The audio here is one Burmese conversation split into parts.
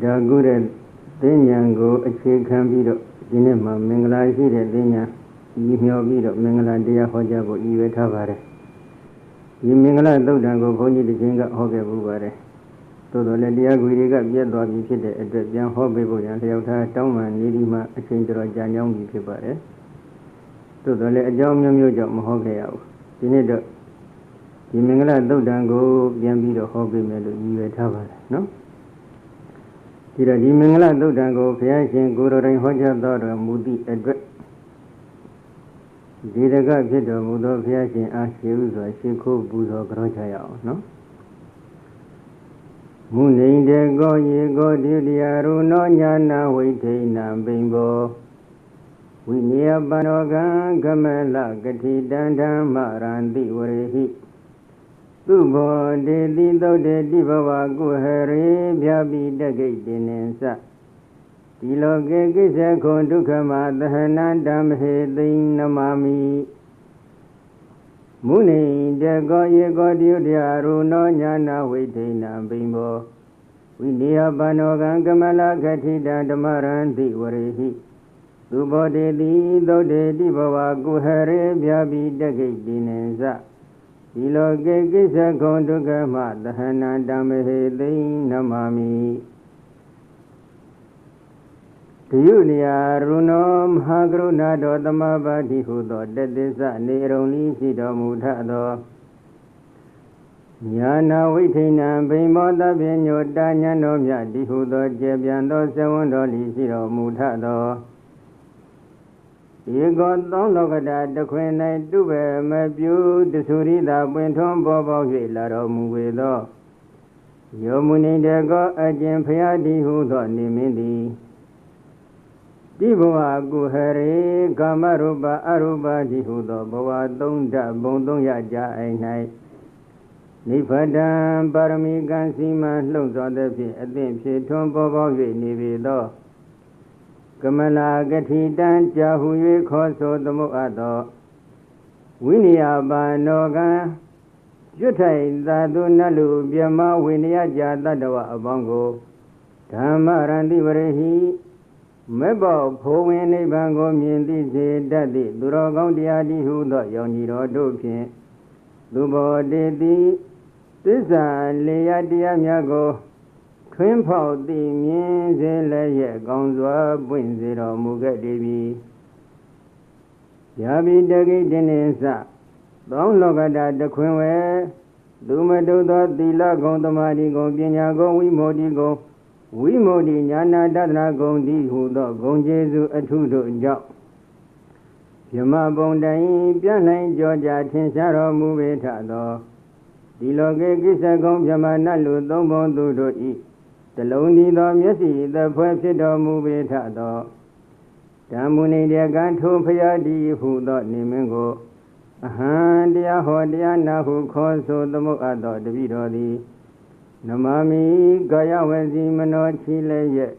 ဒါကုတဲ့သင်္ညာကိုအခြေခံပြီးတော့ဒီနေ့မှာမင်္ဂလာရှိတဲ့သင်္ညာညီမျှပြီးတော့မင်္ဂလာတရားဟောကြားဖို့ရည်ရွယ်ထားပါတယ်ဒီမင်္ဂလာသုတ်တံကိုဘုန်းကြီးတစ်ချိန်ကဟောခဲ့ပူပါတယ်သို့တော်လည်းတရားခွေတွေကပြတ်သွားပြီဖြစ်တဲ့အတွက်ပြန်ဟောပေးဖို့ရန်လျှောက်ထားတောင်းပန်နေဒီမှာအချိန်တော်ကြာညောင်းပြီဖြစ်ပါတယ်သို့တော်လည်းအကြောင်းမျိုးမျိုးကြောင့်မဟောခဲ့ရဘူးဒီနေ့တော့ဒီမင်္ဂလာသုတ်တံကိုပြန်ပြီးတော့ဟောပေးမယ်လို့ရည်ရွယ်ထားပါတယ်နော်ဒီတော့ဒီမင်္ဂလာသုတ်တံကိုဘုရားရှင်ကိုယ်တော်တိုင်ဟောကြားတော်မူသည့်အတွက်ဒီတကဖြစ်တော်မူသောဘုရားရှင်အားရှိဥစွာရှိခိုးပူဇော်ကြောကြရအောင်နော်မုနိန္ဒေကောယေကောတိတရားရုနောညာနာဝိထိဏံပိံဘောဝိနည်းပန္နောကံကမလကတိတံဓမ္မရန္တိဝရေဟိသုဘောတေတိသုတ်တေတိဘဝကုဟရေဗျာပိတကိတ္တိနိသဒီလောကေကိစ္စခွန်ဒုက္ခမသဟနန္တမဟေသိနမမိမုနိတေကောယေကောတိတရားရုနောညာနာဝိထိဏံပိံဘောဝိနည်းပန္နောကံကမလကတိတံဓမ္မရန္တိဝရေဟိသုဘောတေတိသုတ်တေတိဘဝကုဟရေဗျာပိတကိတ္တိနိသဒီလောကေကိစ္စခွန်ဒုက္ခမသဟနန္တမဟေသိနမမိဒယုနိယရုဏောမဟာကရုဏာတော်သမဘာတိဟုသောတသစ္စနေရုံလိရှိတော်မူထသောညာနာဝိထိဏံဘိမောတပညောတာညာတော်မြတ်တိဟုသောကျေပြန်သောဇဝန္တော်လိရှိတော်မူထသောဧကောသောလောကတာတခွင်၌တုဘေမပြုတသုရိတာပွင့်ထွန်းပေါ်ပေါက်၍လာတော်မူဝေသောယောမုနိတေကောအကျင့်ဖျားတိဟုသောနေမင်းသည်ဒီဘဝကုဟရေကာမရူပအရူပတိဟုသောဘဝသုံးဓာတ်ဘုံသုံးရကြအိမ်၌နိဗ္ဗာန်ပါရမီကံစီမံလှုံ့ဆော်သည်ဖြင့်အသင့်ဖြစ်ထွန်းပေါ်ပေါက်၍နေပေသောကမလာကတိတံကြာဟု၍ခေါ်ဆိုသမုတ်အပ်သောဝိနည်းပါနောကံရွတ်ထိုင်သာသူနတ်လူပြမဝိနည်းကြာတတ္တဝအပေါင်းကိုဓမ္မရန္တိဝရဟိမေဘောဖိုးဝင်နိဗ္ဗာန်ကိုမြင်သိစေတတ်သည့်သူတော်ကောင်းတရားတိဟုသောယောဂီတော်တို့ဖြင့်သူဘောတေတိသစ္စာလေးရတရားများကိုထွင်းဖောက်သိမြင်စေလည်းရဲ့ကောင်းစွာပွင့်စေတော်မူခဲ့တည်ပြီယာဘိတကိတ္တိနိသသောလောကတာတခွင်ဝဲသူမတုသောသီလဂုဏ်သမာဓိဂုဏ်ပညာဂုဏ်ဝိမု ക്തി ဂုဏ်ဝိမု ക്തി ဉာဏတတနာဂုဏ်တိဟုသောဂုဏ်ကျေးဇူးအထုတို့ကြောင့်ယမဘုံတိုင်ပြန့်နိုင်ကြောကြထင်ရှားတော်မူပေထသောဒီလောကေကိစ္စကုံမြမနတ်လူသုံးဘုံသူတို့ဤတလုံးဒီသောမျက်စိသဖွယ်ဖြစ်တော်မူပေထသောဓမ္မုနိတေကံထိုဖျားတိဟုသောနေမင်းကိုအဟံတရားဟောတရားနာဟုခေါ်ဆိုသမုတ်အပ်သောတပည့်တော်သည်နမမိကာယဝစီမနောချီလည်းရဲ့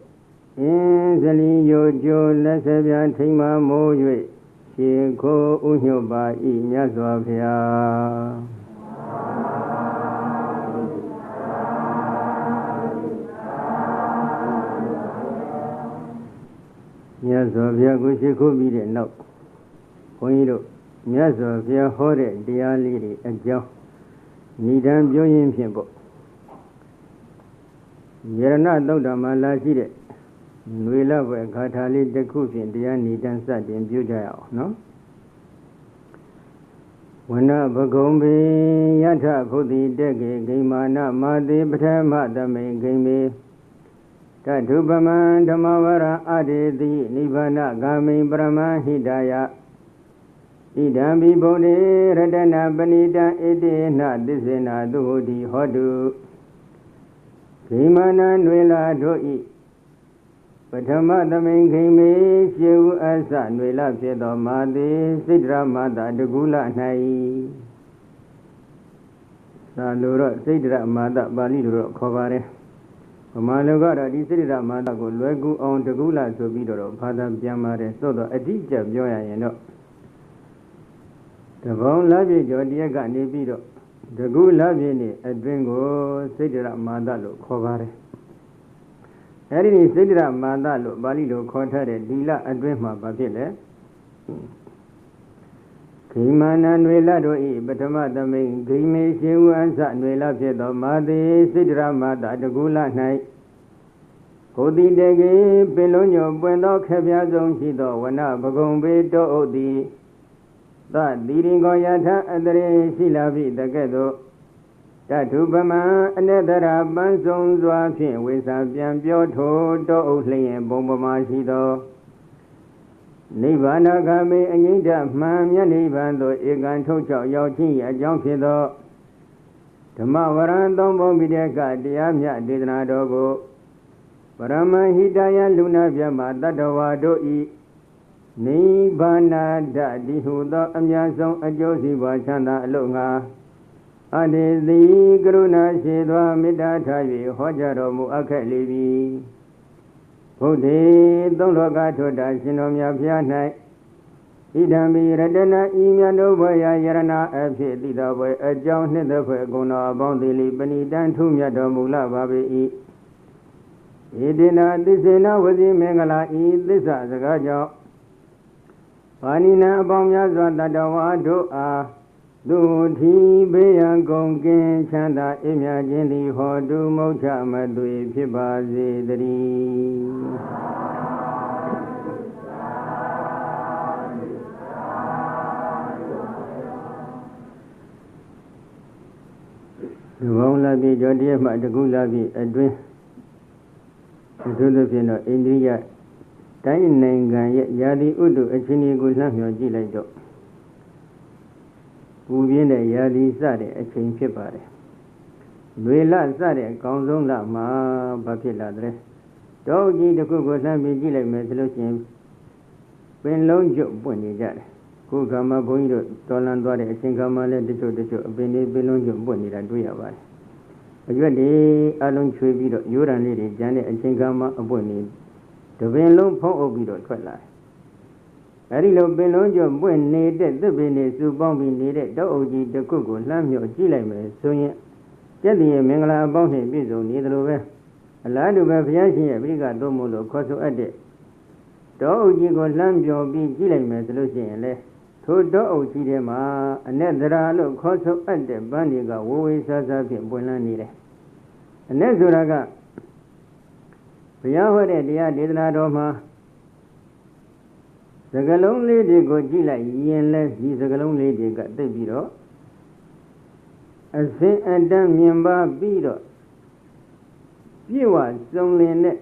အင်းဇလီယိုကျိုလက်စပြထိမ္မာမိုး၍ရှေခိုးဥညွတ်ပါဤမြတ်စွာဘုရားမြတ်စွာဘုရားကိုရှေခိုးပြီးတဲ့နောက်ဘုန်းကြီးတို့မြတ်စွာဘုရားဟောတဲ့တရားလေးတွေအကြောင်းနိဒံပြောရင်းဖြင့်ပေါ့ယရဏသုတ်တမှာလာရှိတဲ့ຫນွေလဘွယ်ဂါထာလေးတစ်ခုဖြင့်တရားနိဒံစတင်ပြုကြရအောင်နော်ဝနဘဂုံဘေယထဖုတိတေကေဂိမာနမာတိပထမသမိန်ဂိမေတထုပမံဓမ္မဝရအတေတိနိဗ္ဗာနဂာမိပရမဟိတယဣဒံဘိဗုဒ္ဓေရတနာပဏိတံဣတိနသစ္စေနာသုဟိတိဟောတုဂိမာနနွေလာတို့ဤပထမသမိန်ခိမေရှေဥအစနွေလာဖြစ်သောမာတိစိတ္တရမတာတကူလ၌သာလိုတော့စိတ္တရမတာပါဠိလိုတော့ခေါ်ပါတယ်ဗမာလူကတော့ဒီစိတ္တရမတာကိုလွယ်ကူအောင်တကူလဆိုပြီးတော့ဘာသာပြန်ပါတယ်သို့တော့အတိအကျပြောရရင်တော့တဘောင်လပြည့်ကျော်တရက်ကနေပြီးတော့တကူလပြည့်နေ့အတွင်းကိုစိတ္တရမတာလို့ခေါ်ပါတယ် အဲဒီစိတ္တရမာသလို့ပါဠိလိုခေါ်ထားတဲ့ဒီလအတွင်းမှာဘာဖြစ်လဲဂိမာနနွေလတို့ဤပထမသမိန်ဂိမေရှင်ဝအစနွေလဖြစ်သောမာသေစိတ္တရမာသတကူလ၌ကိုတိတကေပင်လုံးညိုပွင့်သောခက်ပြားဆုံးရှိသောဝနပဂုံပေတောဥတိသတိရင်ကောယထအတရေရှိလာပြီတကဲ့သို့တထုပမံအနေတရာပန်းဆုံးစွာဖြင့်ဝိစာပြန်ပြောထိုတောဥလျင်ဘုံပမာရှိသောနိဗ္ဗာန်ဂမေအငိဋ္ဌမှန်မြတ်နိဗ္ဗာန်သို့ဧကံထုတ်ချောက်ရောက်ခြင်းအကြောင်းဖြစ်သောဓမ္မဝရံသုံးပုံမိတဲ့ကတရားမြတ်ဒေသနာတော်ကိုပရမဟိတယလူနာပြမတတ္တဝါတို့ဤနိဗ္ဗာန်ဓာတိဟုသောအမြတ်ဆုံးအကျိုးစီးပွားချမ်းသာအလို့ငါအတေတိကရုဏာရှိသောမေတ္တာထား၍ဟောကြားတော်မူအပ်ခဲ့လေပြီဘုဒ္ဓေသုံးလောကထွတ်တာရှင်တော်မြတ်ဖျား၌ဣဒံမိရတနာဤမြတ်တို့ဘွယ်ရာယရဏအဖြစ်တိတော်ဘွယ်အကြောင်းနှစ်သက်ဖွယ်ဂုဏတော်အပေါင်းသေးလိပဏိတံထုမြတ်တော်မူလာပါပေ၏ဣတိနာသစ္စေနဝစီမင်္ဂလာဤသစ္စာစကားကြောင့်ဘာနိနံအပေါင်းများစွာတတ္တဝါတို့အားသူထီဘေးရန်ကုန်ကင်းချမ်းသာအေးမြခြင်းသည်ဟောတုမုတ်ချမသွေဖြစ်ပါစေတည်းဒီဘုံလာပြီကြောတည်းမှတကူလာပြီအတွင်းအထူးသဖြင့်တော့အိန္ဒိယတိုင်းနိုင်ငံရဲ့ယာတိဥတုအချင်းကြီးကိုလှမ်းမျှော်ကြည့်လိုက်တော့ပူပြင်းတဲ့ယာတိစတဲ့အချိန်ဖြစ်ပါတယ်။လွေလစတဲ့အကောင်းဆုံးလမှာဘာဖြစ်လာတဲ့တောကြီးတစ်ခုကိုလှမ်းပြီးကြည့်လိုက်မယ်ဆိုလို့ရှိရင်ပင်လုံးကျွတ်ပွင့်နေကြတယ်။ခုခါမှာဘုန်းကြီးတို့တော်လန်သွားတဲ့အချိန်ခါမှာလည်းတချို့အပင်လေးပင်လုံးကျွတ်ပွင့်နေတာတွေ့ရပါတယ်။အရွက်တွေအလုံးချွေပြီးတော့ရိုးရံလေးတွေကျန်တဲ့အချိန်ခါမှာအပွင့်နေတပင်လုံးဖုံးအုပ်ပြီးတော့ထွက်လာတယ်။အဲဒီလိုပင်လုံးကျွတ်ပွင့်နေတဲ့သစ်ပင်တွေစုပေါင်းပြီးနေတဲ့တောအုပ်ကြီးတစ်ခုကိုလှမ်းမြော်ကြည့်လိုက်မယ်ဆိုရင်ကျက်တည်းရဲ့မင်္ဂလာအပေါင်းနဲ့ပြည့်စုံနေသလိုပဲအလားတူပဲဘုရားရှင်ရဲ့ပြိဋကတော်မူလို့ခေါ်ဆိုအပ်တဲ့တောအုပ်ကြီးကိုလှမ်းပြောပြီးကြည့်လိုက်မယ်ဆိုလို့ရှိရင်လေထိုတောအုပ်ကြီးထဲမှာအနက်သရာလို့ခေါ်ဆိုအပ်တဲ့ပန်းတွေကဝဝေးဆားဆားဖြင့်ပွင့်လန်းနေတယ်။အနက်ဆိုတာကဘုရားဟောတဲ့တရားဒေသနာတော်မှာစကလုံးလေးတွေကိုကြည့်လိုက်ရင်လဲဒီစကလုံးလေးတွေကသိပြီးတော့အစဉ်အတန်းမြင်ပါပြီးတော့ပြည့်ဝစုံလင်တဲ့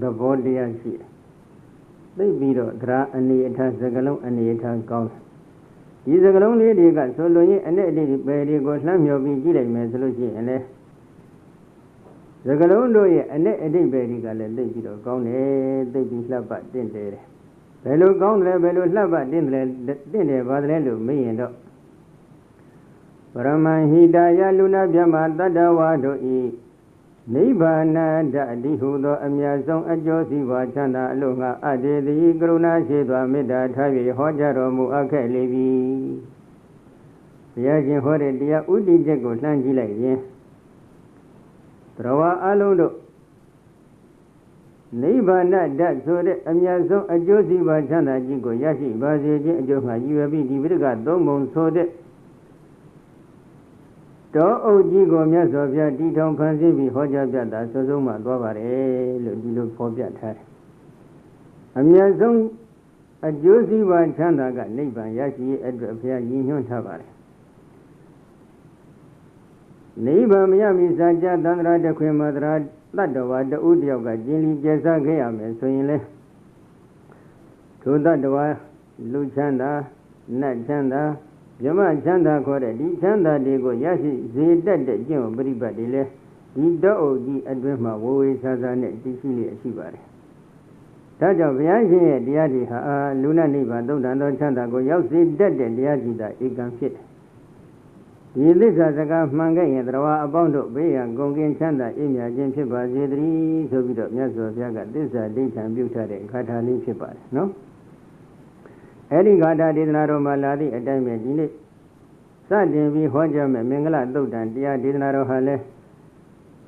သဘောတရားရှိတယ်။သိပြီးတော့သရအနေအထားစကလုံးအနေအထားကောင်းတယ်။ဒီစကလုံးလေးတွေကဆိုလိုရင်အနဲ့အတိပယ်တွေကိုလှမ်းမြော်ပြီးကြည့်လိုက်မယ်ဆိုလို့ရှိရင်လဲစကလုံးတို့ရဲ့အနဲ့အတိပယ်တွေကလည်းသိပြီးတော့ကောင်းတယ်သိပြီးလှပတင့်တယ်ဘယ်လိုကောင်းတယ်ဘယ်လိုလှပတင့်တယ်ပါတယ်လို့မေးရင်တော့ပရမဟိတယလူနာမြမတတ္တဝါတို့ဤနိဗ္ဗာန်ဓာတိဟုသောအမြတ်ဆုံးအကျိုးစီးပွားချမ်းသာအလို့ငါအတ္တေတိကရုဏာရှိသောမေတ္တာထား၍ဟောကြားတော်မူအပ်ခဲ့လေပြီဘုရားရှင်ဟောတဲ့တရားဥတည်ချက်ကိုလှမ်းကြည့်လိုက်ရင်သရဝါအလုံးတို့နိဗ္ဗာန်ဓာတ်ဆိုတဲ့အမြတ်ဆုံးအကျိုးစီးပွားချမ်းသာခြင်းကိုရရှိပါစေခြင်းအကျိုးမှာရည်ရွယ်ပြီးဒီပြိဋကသုံးပုံဆိုတဲ့တောအုပ်ကြီးကိုမြတ်စွာဘုရားတည်ထောင်ဖန်ဆင်းပြီးဟောကြားပြတာဆိုဆုံးမှသွားပါတယ်လို့ဒီလိုဖော်ပြထားတယ်။အမြတ်ဆုံးအကျိုးစီးပွားချမ်းသာကနိဗ္ဗာန်ရရှိရေးအတွက်ဘုရားရည်ညွှန်းထားပါတယ်။နိဗ္ဗာန်မရမီစာကြသန္တရာတခွင်မတရာတတ္တဝါတဦးတယောက်ကကျင်လီကျဆခဲ့ရမယ်ဆိုရင်လေထိုတတ္တဝါလူချမ်းသာနတ်ချမ်းသာမြမချမ်းသာခေါ်တဲ့ဒီချမ်းသာတွေကိုရရှိစေတတ်တဲ့ကျင့်ဝတ်ပရိပတ်တွေလေဒီတောအုပ်ကြီးအတွင်းမှာဝဝေဆာဆာနဲ့တည်ရှိလျက်ရှိပါတယ်။ဒါကြောင့်ဘုရားရှင်ရဲ့တရားတွေဟာလူနာနိဗ္ဗာန်သုဒ္ဓံသောချမ်းသာကိုရောက်စေတတ်တဲ့တရားကြီးသာဧကံဖြစ်တယ်။ဒီသစ္စာစကားမှန်ခဲ့ရင်တရားအပေါင်းတို့ဘေးရန်ကုန်ကင်းချမ်းသာအေးမြခြင်းဖြစ်ပါစေတည်းဆိုပြီးတော့မြတ်စွာဘုရားကသစ္စာဒိဋ္ဌံပြုထားတဲ့ဂါထာလေးဖြစ်ပါတယ်နော်။အဲ့ဒီဂါထာဒေသနာတော်မှာလာသည့်အတိုင်းပဲဒီနေ့စတင်ပြီးဟောကြားမယ်မင်္ဂလသုတ်တံတရားဒေသနာတော်ဟာလဲ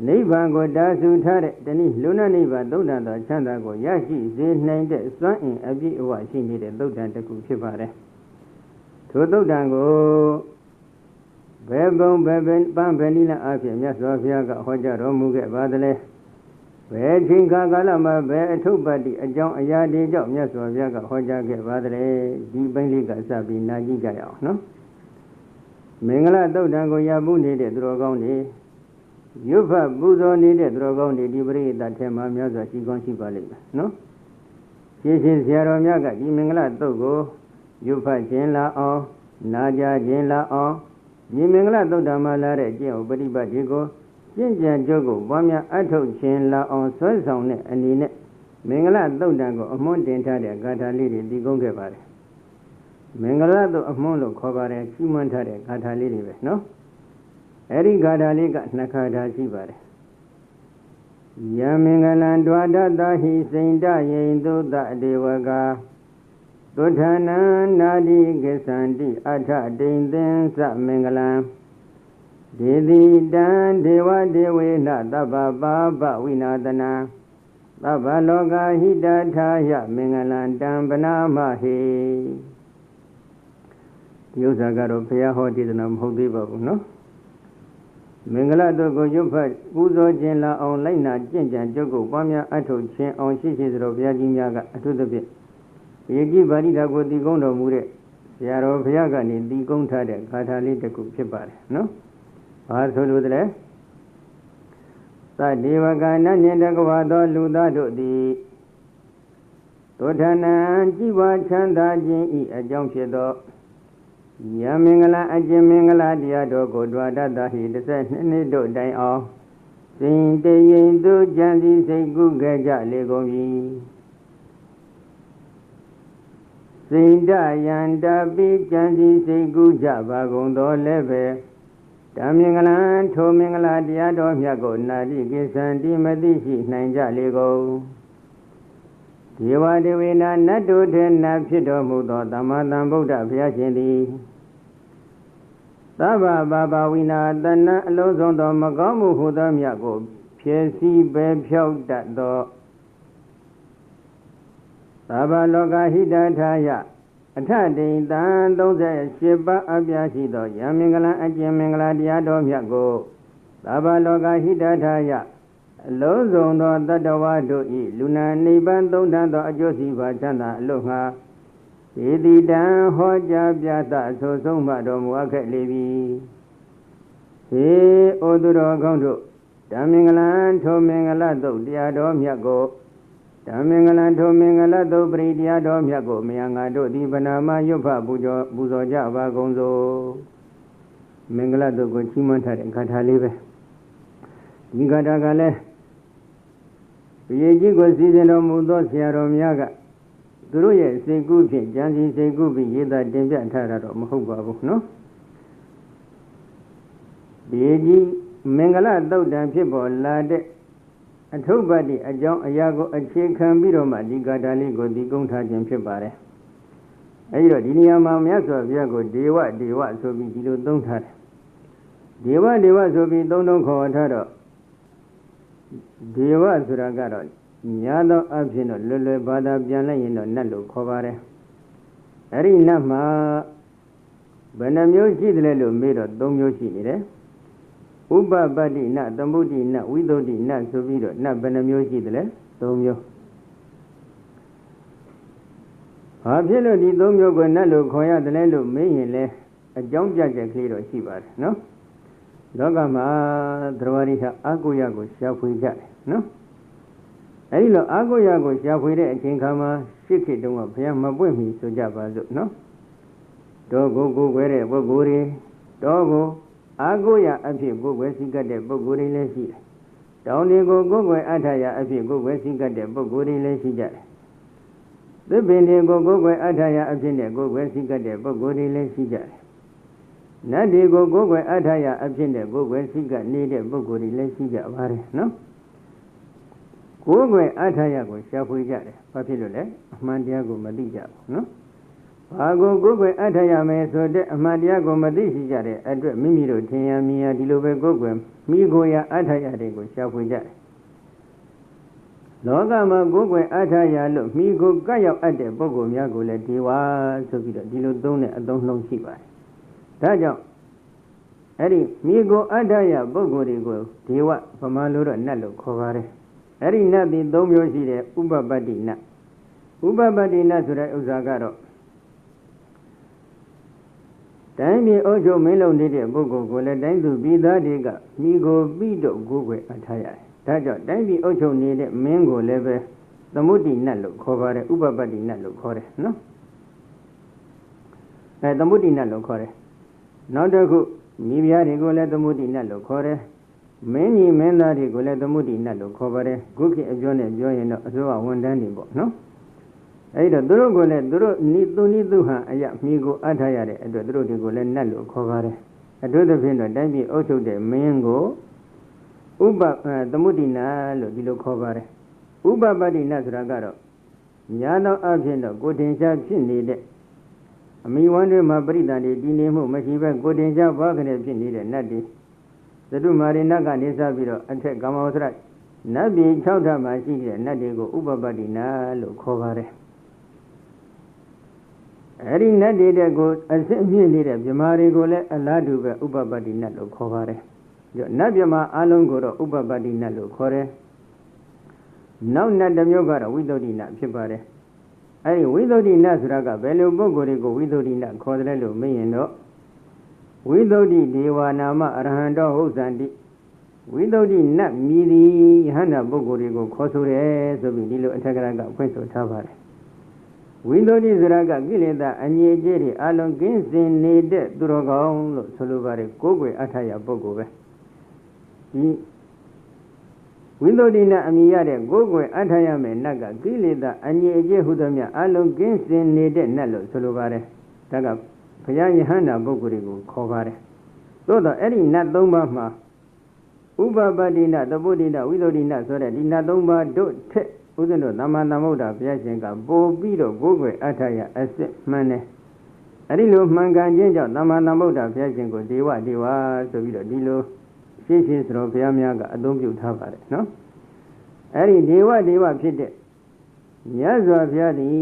နိဗ္ဗာန်ကိုတာစုထားတဲ့တနည်းလူနာနိဗ္ဗာန်သုဒ္ဓံသောချမ်းသာကိုရရှိစေနိုင်တဲ့စွမ်းအင်အပြည့်အဝရှိနေတဲ့သုဒ္ဓံတစ်ခုဖြစ်ပါတယ်ထိုသုဒ္ဓံကိုဘယ်ပုံဘယ်ပန်းဘယ်နည်းအဖြစ်မြတ်စွာဘုရားကဟောကြားတော်မူခဲ့ပါသလဲဘယ်ချိန်ကာလမှာဘယ်အထုပ္ပတ္တိအကြောင်းအရာတွေကြောင့်မြတ်စွာဘုရားကဟောကြားခဲ့ပါသလဲဒီပိုင်းလေးကစပြီးနားကြည့်ကြရအောင်နော်မင်္ဂလာသုဒ္ဓံကိုရပူးနေတဲ့သူတော်ကောင်းတွေရွတ်ဖတ်ပူဇော်နေတဲ့သူတော်ကောင်းတွေဒီပရိသတ်ထဲမှာများစွာရှိကောင်းရှိပါလိမ့်မယ်နော်ရှင်းရှင်းဆရာတော်များကဒီမင်္ဂလာသုတ်ကိုရွတ်ဖတ်ခြင်းလာအောင်နာကြားခြင်းလာအောင်ဒီမင်္ဂလာသုတ်တံမှာလာတဲ့ကျင့်ဥပฏิပတ်ဒီကိုကျင့်ကြံကြုတ်ကိုပွားများအထုတ်ခြင်းလာအောင်ဆွဲဆောင်တဲ့အနေနဲ့မင်္ဂလာသုတ်တံကိုအမွှန်းတင်ထားတဲ့ဂါထာလေးတွေဒီကုန်းခဲ့ပါတယ်မင်္ဂလာသုတ်အမွှန်းလို့ခေါ်ပါတယ်ချီးမွမ်းထားတဲ့ဂါထာလေးတွေပဲနော်အဲ့ဒီဂါထာလေးကနှစ်ခါထာရှိပါတယ်ယမင်္ဂလံဒွါဒတဟိစိန္ဒယိန်သုတဒေဝကသုဌာနံနာတိကိသန္တိအထတိန်သင်္စမင်္ဂလံဒေတိတံဒေဝဒေဝေနသဗ္ဗပါပဝိနာသနံသဗ္ဗလောကဟိတထာယမင်္ဂလံတံပနာမဟေဒီဥစ္စာကတော့ဘုရားဟောဒေသနာမဟုတ်သေးပါဘူးနော်မင်္ဂလာတို့ကိုရွတ်ဖတ်ပူဇော်ခြင်းလာအောင်လိုက်နာကျင့်ကြံကြုတ်ကိုပွားများအထုတ်ခြင်းအောင်ရှိရှိသလိုဘုရားကြီးများကအထူးသဖြင့်ယေကြီးပါဠိတော်ကိုတည်ကုန်းတော်မူတဲ့ဆရာတော်ဘုရားကနေတည်ကုန်းထားတဲ့ဂါထာလေးတစ်ခုဖြစ်ပါတယ်နော်။ဘာဆိုလို့လဲ။သတ္တေဝကနတ်ညင်တကဝါသောလူသားတို့သည်သုဌာနံကြည်ဝါချမ်းသာခြင်းဤအကြောင်းဖြစ်သောယမင်္ဂလာအကျင့်မင်္ဂလာတရားတော်ကိုဒွါဒတဟိ12နှစ်တို့တိုင်အောင်စဉ်တရင်သူကြံစည်စိတ်ကူးခဲ့ကြလေကုန်ပြီစိန္ဒယန္တပိကြံစည်စိတ်ကူးကြပါကုန်သောလည်းပဲဓမ္မင်္ဂလာထိုမင်္ဂလာတရားတော်မြတ်ကိုနာတိကိသံတိမသိရှိနိုင်ကြလေကုန်ဒေဝဒေဝေနနတ်တို့ထင်နာဖြစ်တော်မူသောသမ္မာသမ္ဗုဒ္ဓဘုရားရှင်သည်သဗ္ဗဘာဘာဝိနာတဏအလုံးစုံသောမကောင်းမှုဟုသောမြတ်ကိုဖြည့်ဆည်းပဲဖြောက်တတ်သောသဗ္ဗလောကဟိတထာယအထတိန်တံ38ပါးအပြားရှိသောယမင်္ဂလံအကျင့်မင်္ဂလာတရားတော်မြတ်ကိုသဗ္ဗလောကဟိတထာယအလုံးစုံသောတတ္တဝါတို့၏လူနာနိဗ္ဗာန်သုံးထမ်းသောအကျိုးစီးပွားချမ်းသာအလို့ငှာဧတိတံဟောကြားပြသအဆိုဆုံးမှတော်မူအပ်ခဲ့လေပြီဟေဩသူတော်ကောင်းတို့ဓမ္မင်္ဂလံထိုမင်္ဂလသုတ်တရားတော်မြတ်ကိုဓမ္မင်္ဂလံထိုမင်္ဂလသုတ်ပရိတရားတော်မြတ်ကိုမယံငါတို့သည်ဗနာမရွတ်ဖပူဇော်ကြပါကုန်စို့မင်္ဂလသုတ်ကိုချီးမွမ်းထားတဲ့ဂါထာလေးပဲဒီဂါထာကလည်းဘုရားကြီးကိုစီစဉ်တော်မူသောဆရာတော်များကသူတို့ရဲ့စိတ်ကူးဖြင့်ကြံစည်စိတ်ကူးပြီးရေးသားတင်ပြထားတာတော့မဟုတ်ပါဘူးနော်ဒီကြီးမင်္ဂလသုတ်တံဖြစ်ပေါ်လာတဲ့အထုပ္ပတ္တိအကြောင်းအရာကိုအခြေခံပြီးတော့မှဒီဂါထာလေးကိုဒီကုန်းထားခြင်းဖြစ်ပါတယ်အဲဒီတော့ဒီနေရာမှာမြတ်စွာဘုရားကိုဒေဝဒေဝဆိုပြီးဒီလိုသုံးထားတယ်ဒေဝဒေဝဆိုပြီးသုံးခေါ်ထားတော့ဒေဝဆိုတာကတော့ညာသောအဖြစ်တော့လွယ်လွယ်ဘာသာပြန်လိုက်ရင်တော့နတ်လို့ခေါ်ပါတယ်အဲ့ဒီနတ်မှာဘယ်နှမျိုးရှိတယ်လဲလို့မေးတော့၃မျိုးရှိနေတယ်ဥပပတ္တိနတ်သမုဒ္ဒိနတ်ဝိသုဒ္ဓိနတ်ဆိုပြီးတော့နတ်ဘယ်နှမျိုးရှိတယ်လဲ၃မျိုးဘာဖြစ်လို့ဒီ၃မျိုးကိုနတ်လို့ခေါ်ရတယ်လဲလို့မေးရင်လဲအကြောင်းပြချက်ကလေးတော့ရှိပါတယ်နော်လောကမှာသရဝရိဟာအာကိုရကိုရှာဖွေကြတယ်နော်အဲဒီလိုအာကိုရကိုရှာဖွေတဲ့အချိန်ခါမှာရှစ်ခေတ်တုန်းကဘုရားမပွင့်မီဆိုကြပါစို့နော်တောကိုကိုွယ်တဲ့ပုဂ္ဂိုလ်တွေတောကိုအာကိုရအဖြစ်ကိုွယ်စိကတ်တဲ့ပုဂ္ဂိုလ်တွေလည်းရှိတယ်တောင်တွေကိုကိုွယ်အထာယအဖြစ်ကိုွယ်စိကတ်တဲ့ပုဂ္ဂိုလ်တွေလည်းရှိကြတယ်သစ်ပင်တွေကိုကိုွယ်အထာယအဖြစ်နဲ့ကိုွယ်စိကတ်တဲ့ပုဂ္ဂိုလ်တွေလည်းရှိကြတယ်နတ်တွေကိုကိုယ်ွယ်အထာယအဖြစ်နဲ့ကိုယ်ွယ်စိကနေတဲ့ပုဂ္ဂိုလ်တွေလည်းရှိကြပါတယ်နော်ကိုယ်ွယ်အထာယကိုရှာဖွေကြတယ်ဘာဖြစ်လို့လဲအမှန်တရားကိုမသိကြဘူးနော်ဘာကိုကိုယ်ွယ်အထာယမယ်ဆိုတဲ့အမှန်တရားကိုမသိရှိကြတဲ့အတွက်မိမိတို့ထင်ရမြင်ရဒီလိုပဲကိုယ်ွယ် မိကိုရအထာရတွေကိုရှာဖွေကြတယ်လောကမှာကိုယ်ွယ်အထာရလို့မိကိုကပ်ရောက်အပ်တဲ့ပုဂ္ဂိုလ်များကိုလည်းဒေဝဆိုပြီးတော့ဒီလိုသုံးတဲ့အသုံးနှုန်းရှိပါတယ်ဒါကြောင့်အဲ့ဒီမိကိုအထာရပုဂ္ဂိုလ်တွေကိုဒေဝဗမာလိုတော့နတ်လို့ခေါ်ပါတယ်အဲ့ဒီနတ်ဒီ၃မျိုးရှိတဲ့ဥပပတ္တိနတ်ဥပပတ္တိနတ်ဆိုတဲ့ဥစ္စာကတော့တိုင်းပြည်အုပ်ချုပ်မင်းလုပ်နေတဲ့ပုဂ္ဂိုလ်ကိုလည်းတိုင်းသူပြည်သားတွေကမိကိုပြီးတော့ကိုယ်ွယ်အထာရတယ်ဒါကြောင့်တိုင်းပြည်အုပ်ချုပ်နေတဲ့မင်းကိုလည်းပဲသမုဒ္ဒိနတ်လို့ခေါ်ပါတယ်ဥပပတ္တိနတ်လို့ခေါ်တယ်နော်သမုဒ္ဒိနတ်လို့ခေါ်တယ်နောက်တစ်ခုမိဖုရားတွေကိုလည်းသမုဒ္ဒိနတ်လို့ခေါ်တယ်မင်းကြီးမင်းသားတွေကိုလည်းသမုဒ္ဒိနတ်လို့ခေါ်ပါတယ်ခုခေတ်အပြောနဲ့ပြောရင်တော့အစိုးရဝန်ထမ်းတွေပေါ့နော်အဲ့တော့သူတို့ကလည်းသူတို့နိသူဟံအယမိကိုအထာရတဲ့အတွက်သူတို့တွေကိုလည်းနတ်လို့ခေါ်ပါတယ်အထူးသဖြင့်တော့တိုင်းပြည်အုပ်ချုပ်တဲ့မင်းကိုသမုဒ္ဒိနလို့ဒီလိုခေါ်ပါတယ်ဥပပတ္တိနဆိုတာကတော့ညာသောအဖြစ်တော့ကိုတင်ရှားဖြစ်နေတဲ့အမိဝမ်းတွေမှာပရိသတ်တွေတည်နေမှုမရှိဘဲကိုတင်ရှားဘာခနဲ့ဖြစ်နေတဲ့နတ်တွေသတုမာရိနတ်ကနေစပြီးတော့အထက်ကာမဝဆရနတ်ပြည်6ဓာတ်မှာရှိတဲ့နတ်တွေကိုဥပပတ္တိနလို့ခေါ်ပါတယ်အဲ့ဒီနတ်တွေတဲ့ကိုအစစ်မြင့်နေတဲ့မြမာတွေကိုလည်းအလားတူပဲဥပပတ္တိနတ်လို့ခေါ်ပါတယ်နတ်မြမာအလုံးကိုတော့ဥပပတ္တိနတ်လို့ခေါ်တယ်နောက်နတ်တစ်မျိုးကတော့ဝိသုဒ္ဓိနတ်ဖြစ်ပါတယ်အဲ့ဒီဝိသုဒ္ဓိနတ်ဆိုတာကဘယ်လိုပုဂ္ဂိုလ်တွေကိုဝိသုဒ္ဓိနတ်ခေါ်တယ်လို့မေးရင်တော့ဝိသုဒ္ဓိဒေဝနာမအရဟံတောဟုတ်သန္တိဝိသုဒ္ဓိနတ်မြည်သည်ယဟန္တာပုဂ္ဂိုလ်တွေကိုခေါ်ဆိုတယ်ဆိုပြီးဒီလိုအထက်ကရကဖွင့်ဆိုထားပါတယ်ဝိသုဒ္ဓိဆိုတာကကိလေသာအငြိအကျေးတွေအလုံးကင်းစင်နေတဲ့သူတော်ကောင်းလို့ဆိုလိုပါတယ်ကိုယ်ွယ်အထာရပုဂ္ဂိုလ်ပဲဒီဝိသုဒ္ဓိနအမည်ရတဲ့ကိုယ်ွယ်အထာရမယ်နတ်ကကိလေသာအငြိအကျေးဟုသောမြတ်အလုံးကင်းစင်နေတဲ့နတ်လို့ဆိုလိုပါတယ်ဒါကဘုရားယဟန္တာပုဂ္ဂိုလ်တွေကိုခေါ်ပါတယ်သို့တော့အဲ့ဒီနတ်၃ပါးမှာဥပပတ္တိနသမုဒ္ဒိနဝိသုဒ္ဓိနဆိုတဲ့ဒီနတ်၃ပါးတို့ထက်ဥစဉ်တို့သမ္မာသမ္ဗုဒ္ဓဘုရားရှင်ကပို့ပြီးတော့ကိုယ်ွယ်အထာရအစစ်မှန်တယ်အဲ့ဒီလိုမှန်ကန်ခြင်းကြောင့်သမ္မာသမ္ဗုဒ္ဓဘုရားရှင်ကိုဒေဝဆိုပြီးတော့ဒီလိုရှင်းဆိုတော့ဘုရားများကအသုံးပြုထားပါတယ်နော်အဲ့ဒီဒေဝဖြစ်တဲ့မြတ်စွာဘုရားသည်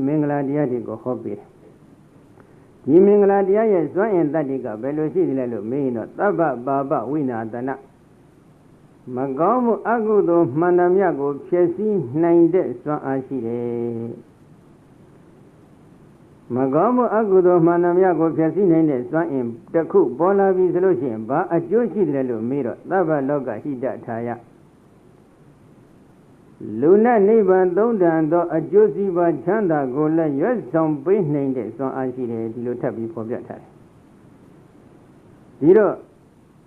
မင်္ဂလာတရားတွေကိုဟောပေးတယ်ဒီမင်္ဂလာတရားရဲ့စွမ်းအင်တတ္တိကဘယ်လိုရှိသလဲလို့မေးရင်တော့သဗ္ဗပါပဝိနာတနာမကောင်းမှုအကုသိုလ်မှန်သမျှကိုဖျက်ဆီးနိုင်တဲ့စွမ်းအားရှိတယ်မကောင်းမှုအကုသိုလ်မှန်သမျှကိုဖျက်ဆီးနိုင်တဲ့စွမ်းအင်တစ်ခုပေါ်လာပြီဆိုလို့ရှိရင်ဘာအကျိုးရှိတယ်လို့မေးတော့သဗ္ဗလောကဟိတထာယလူနဲ့နိဗ္ဗာန်သုံးတန်သောအကျိုးစီးပွားချမ်းသာကိုလည်းရွတ်ဆောင်ပေးနိုင်တဲ့စွမ်းအားရှိတယ်ဒီလိုထပ်ပြီးဖော်ပြထားတယ်ဒီတော့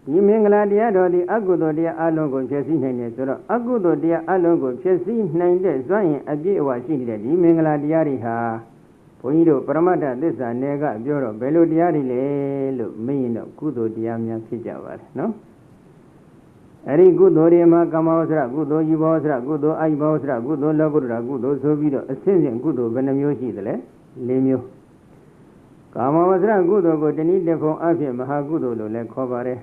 ဒီမင်္ဂလာတရားတော်ဒီအကုသိုလ်တရားအလုံးကိုဖျက်ဆီးနိုင်တယ်ဆိုတော့အကုသိုလ်တရားအလုံးကိုဖျက်ဆီးနိုင်တဲ့စွမ်းရင်အပြည့်အဝရှိနေတဲ့ဒီမင်္ဂလာတရားတွေဟာဘုန်းကြီးတို့ပရမတ္ထသစ္စာနယ်ကပြောတော့ဘယ်လိုတရားတွေလဲလို့မေးရင်တော့ကုသိုလ်တရားများဖြစ်ကြပါတယ်နော်အဲ့ဒီကုသိုလ်တွေမှာကာမဝဆရကုသိုလ်ယူဘောဆရကုသိုလ်အာယဘောဆရကုသိုလ်လောကုတ္တရာကုသိုလ်ဆိုပြီးတော့အစဉ်စဉ်ကုသိုလ်ဘယ်နှမျိုးရှိသလဲ၄မျိုးကာမဝဆရကုသိုလ်ကိုတနည်းတစ်ပုံအဖြစ်မဟာကုသိုလ်လို့လည်းခေါ်ပါတယ်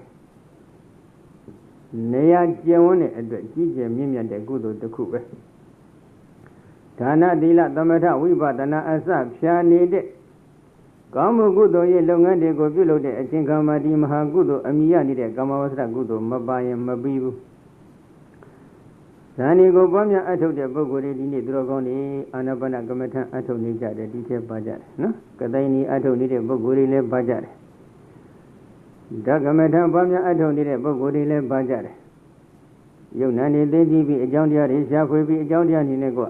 နေရာကျင့်ဝန်းတဲ့အတွက်ကြီးကျယ်မြင့်မြတ်တဲ့ကုသိုလ်တစ်ခုပဲဒါနသီလသမထဝိပဿနာအစဖြာနေတဲ့ကောင်းမှုကုသိုလ်ရဲ့လုပ်ငန်းတွေကိုပြုလုပ်တဲ့အချိန်ခါမှာဒီမဟာကုသိုလ်အမိရနေတဲ့ကာမဝဆရကုသိုလ်မပါရင်မပြီးဘူးဇာနီကိုပွားများအထုတ်တဲ့ပုဂ္ဂိုလ်တွေဒီနေ့သူတော်ကောင်းတွေအာနာပါနကမ္မထအထုတ်နေကြတယ်ဒီထဲပါကြတယ်နော်ကတိုင်နီအထုတ်နေတဲ့ပုဂ္ဂိုလ်တွေလည်းပါကြတယ်ဓကမထပွားများအထုတ်နေတဲ့ပုဂ္ဂိုလ်တွေလည်းပါကြတယ်ယုံနာနေသိကြည့်ပြီးအကြောင်းတရားတွေရှားဖွေပြီးအကြောင်းတရားတွေနဲ့က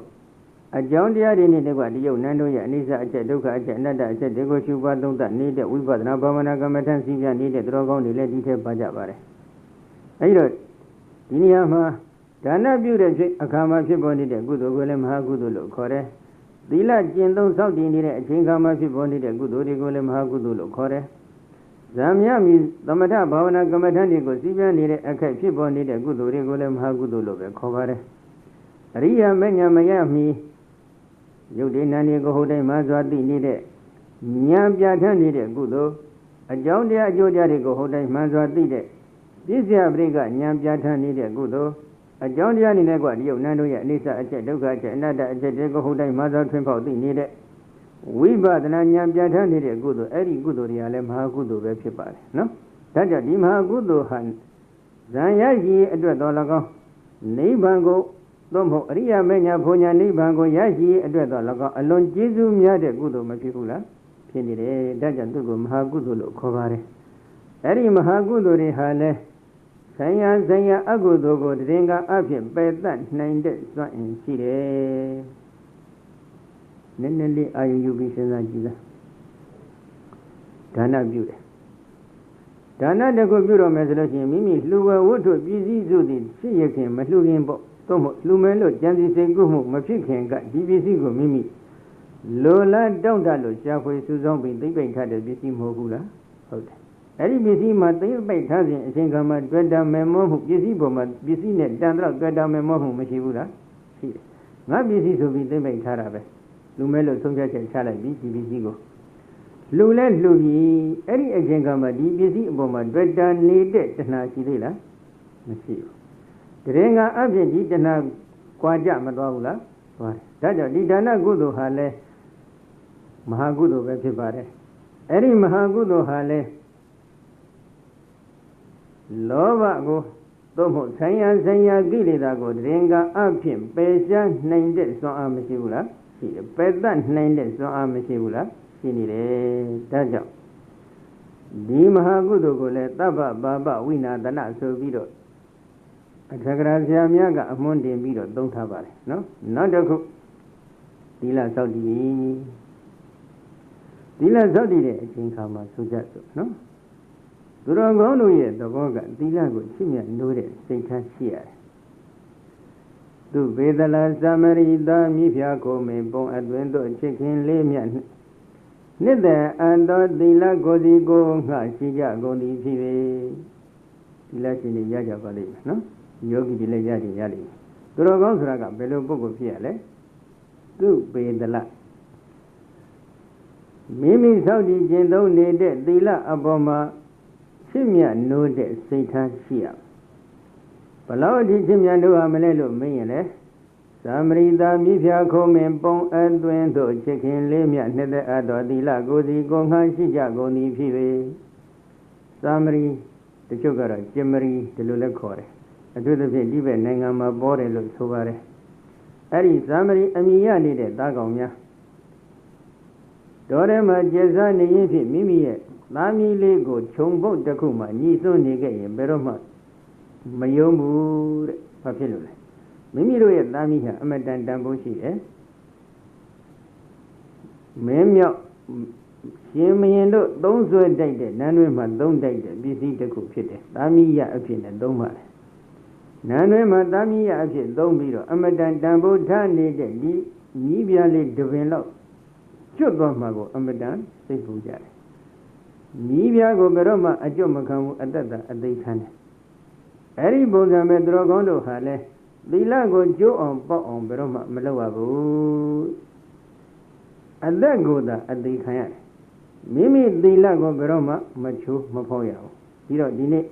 အကြောင်းတရားတွေနဲ့တကွဒီယုံနန်းတို့ရဲ့အနိစ္စအချက်ဒုက္ခအချက်အနတ္တအချက်တွေကိုရှုပွားသုံးသပ်နေတဲ့ဝိပဿနာဘာဝနာကမ္မထစီပြနေတဲ့သူတော်ကောင်းတွေလည်းဒီထဲပါကြပါတယ်အဲဒီတော့ဒီနေရာမှာဒါနပြုတဲ့အခါမှာဖြစ်ပေါ်နေတဲ့ကုသိုလ်ကိုလည်းမဟာကုသိုလ်လို့ခေါ်တယ်သီလကျင့်သုံးစောင့်တည်နေတဲ့အချိန်ခါမှာဖြစ်ပေါ်နေတဲ့ကုသိုလ်တွေကိုလည်းမဟာကုသိုလ်လို့ခေါ်တယ်ဇာမြမီသမထဘာဝနာကမ္မထတွေကိုစီပြနေတဲ့အခက်ဖြစ်ပေါ်နေတဲ့ကုသိုလ်တွေကိုလည်းမဟာကုသိုလ်လို့ပဲခေါ်ပါတယ်အရိယာမဉ္ဇမယမီယုတ်တိနန္ဒီကိုဟုတ်တိုင်းမှစွာသိနေတဲ့ဉာဏ်ပြဋ္ဌာန်းနေတဲ့ကုသိုလ်အကြောင်းတရားအကျိုးတရားတွေကိုဟုတ်တိုင်းမှစွာသိတဲ့ ပြည့်စရာပရိကဉာဏ်ပြဋ္ဌာန်းနေတဲ့ကုသိုလ်အကြောင်းတရားနေနဲ့ကဒီယုတ်နန်းတို့ရဲ့အနိစ္စအချက်ဒုက္ခအချက်အနတ္တအချက်တွေကိုဟုတ်တိုင်းမှာသောထွန်းပေါက်သိနေတဲ့ဝိပဿနာဉာဏ်ပြဋ္ဌာန်းနေတဲ့ကုသိုလ်အဲ့ဒီကုသိုလ်တွေကလည်းမဟာကုသိုလ်ပဲဖြစ်ပါတယ်နော်ဒါကြောင့်ဒီမဟာကုသိုလ်ဟာဇံရရှိအတွက်တော်၎င်းနိဗ္ဗာန်ကိုသို့မဟုတ်အရိယာမညာဘုံညာနိဗ္ဗာန်ကိုရရှိအတွက်တော်၎င်းအလွန်ကျေးဇူးများတဲ့ကုသိုလ်မဖြစ်ဘူးလားဖြစ်နေတယ်ဒါကြောင့်သူ့ကိုမဟာကုသိုလ်လို့ခေါ်ပါတယ်အဲ့ဒီမဟာကုသိုလ်တွေဟာလည်းဆိုင်ရာအကုသိုလ်ကိုတရင်ကအဖြစ်ပယ်တတ်နိုင်တဲ့စွမ်းအင်ရှိတယ်နည်းနည်းလေးအာရုံယူပြီးစဉ်းစားကြည့်လားဒါနပြုတယ်ဒါနတခုပြုတော့မယ်ဆိုလို့ရှိရင်မိမိလှူဝဲဝတ္ထုပစ္စည်းစုသည်ဖြစ်ရခင်မလှူခင်ပေါ့သို့မဟုတ်လှူမယ်လို့ကြံစည်စိတ်ကူးမှုမဖြစ်ခင်ကဒီပစ္စည်းကိုမိမိလိုလားတောင့်တလို့ရှားဖွေစုဆောင်းပြီးသိမ့်ပိတ်ထားတဲ့ပစ္စည်းမဟုတ်ဘူးလားဟုတ်တယ်အဲ့ဒီပစ္စည်းမှာသိမ့်ပိတ်ထားစဉ်အချိန်ခါမှာတွေ့တာမယ်မောမှုပစ္စည်းပေါ်မှာပစ္စည်းနဲ့တန်တော့တွေ့တာမယ်မောမှုမရှိဘူးလားရှိတယ်ငါပစ္စည်းဆိုပြီးသိမ့်ပိတ်ထားတာပဲလှူမယ်လို့ဆုံးဖြတ်ချက်ချလိုက်ပြီးဒီပစ္စည်းကိုလှူလဲလှူပြီးအဲ့ဒီအချိန်ခါမှာဒီပစ္စည်းအပေါ်မှာတွေ့တာနေတဲ့တဏှာရှိသေးလားမရှိဘူးတရင်ကအဖြစ်ဒီတဏှာကွာကြမသွားဘူးလားသွားတယ်ဒါကြောင့်ဒီဒါနကုသိုလ်ဟာလဲမဟာကုသိုလ်ပဲဖြစ်ပါတယ်အဲ့ဒီမဟာကုသိုလ်ဟာလဲလောဘကိုသို့မဟုတ်ဆိုင်ရာကိလေသာကိုတရင်ကအဖြစ်ပယ်ရှားနိုင်တဲ့စွမ်းအားမရှိဘူးလားရှိတယ်ပယ်တတ်နိုင်တဲ့စွမ်းအားမရှိဘူးလားရှိနေတယ်ဒါကြောင့်ဒီမဟာကုသိုလ်ကိုလည်းသဗ္ဗပါပဝိနာဒနာဆိုပြီးတော့အထက်ကရာဆရာများကအမွန်းတင်ပြီးတော့သုံးထားပါတယ်နော်နောက်တစ်ခုသီလစောင့်တည်သီလစောင့်တည်တဲ့အချိန်ခါမှာဆိုကြစို့နော်သူတော်ကောင်းတို့ရဲ့သဘောကသီလကိုချစ်မြတ်နိုးတဲ့စိတ်ထားရှိရတယ်သူဘေဒလာသမရိတာမိဖျားကိုမင်းပုံအတွင်တို့ချစ်ခင်လေးမြတ်နှစ်တဲ့အန်တော်သီလကိုစီကိုငှရှိကြကုန်သည်ဖြစ်၍သီလရှင်တွေရကြပါလိမ့်မယ်နော်ယောဂီတွေလည်းရလိမ့်မယ်သူတော်ကောင်းဆိုတာကဘယ်လိုပုဂ္ဂိုလ်ဖြစ်ရလဲသူဘေဒလာမိမိစောင့်တည်ခြင်းသုံးနေတဲ့သီလအပေါ်မှာချစ်မြတ်နိုးတဲ့စိတ်ထားရှိရဘလောက်အထိချစ်မြတ်နိုးရမလဲလို့မင်းရင်လေသမရိတာမိဖျားခုံးမင်ပုံအတွင်တို့ချစ်ခင်လေးမြတ်နှစ်သက်အပ်တော်သီလကိုစီကိုငှရှိကြကုန်သည်ဖြစ်၍သမရိတချို့ကတော့ကျင်မရီဒီလိုလည်းခေါ်တယ်အထူးသဖြင့်ဒီဘက်နိုင်ငံမှာပေါ်တယ်လို့ဆိုပါတယ်အဲ့ဒီသမရိအမိရနေတဲ့သားကောင်များတော်ထဲမှာကျေစားနေရင်ဖြင့်မိမိရဲ့သားမီးလေးကိုခြုံပုတ်တစ်ခုမှညီစွန်းနေခဲ့ရင်ဘယ်တော့မှမယုံဘူးတဲ့ဘာဖြစ်လို့လဲမိမိတို့ရဲ့သားမီးဟာအမတန်တန်ဖိုးရှိတယ်မင်းမြောက်ရှင်မင်းတို့သုံးဆွဲတိုက်တဲ့နန်းတွင်မှာသုံးတိုက်တဲ့ပစ္စည်းတစ်ခုဖြစ်တယ်သားမီးရအဖြစ်နဲ့သုံးပါတယ်နန်းတွင်မှာသားမီးရအဖြစ်သုံးပြီးတော့အမတန်တန်ဖိုးထားနေတဲ့ဒီညီးပြားလေးတစ်ပင်လောက်ကျွတ်သွားမှာကိုအမတန်စိတ်ပူကြတယ်ညီးပြားကိုဘယ်တော့မှအကျွတ်မခံဘူးအတ္တအသိခံတယ်အဲ့ဒီပုံစံမဲ့သူတော်ကောင်းတို့ဟာလဲသီလကိုကျိုးအောင်ပေါက်အောင်ဘယ်တော့မှမလုပ်ရဘူးအသက်ကိုသာအသိခံရတယ်မိမိသီလကိုဘယ်တော့မှမချိုးမဖောက်ရဘူးပြီးတော့ဒီနေ့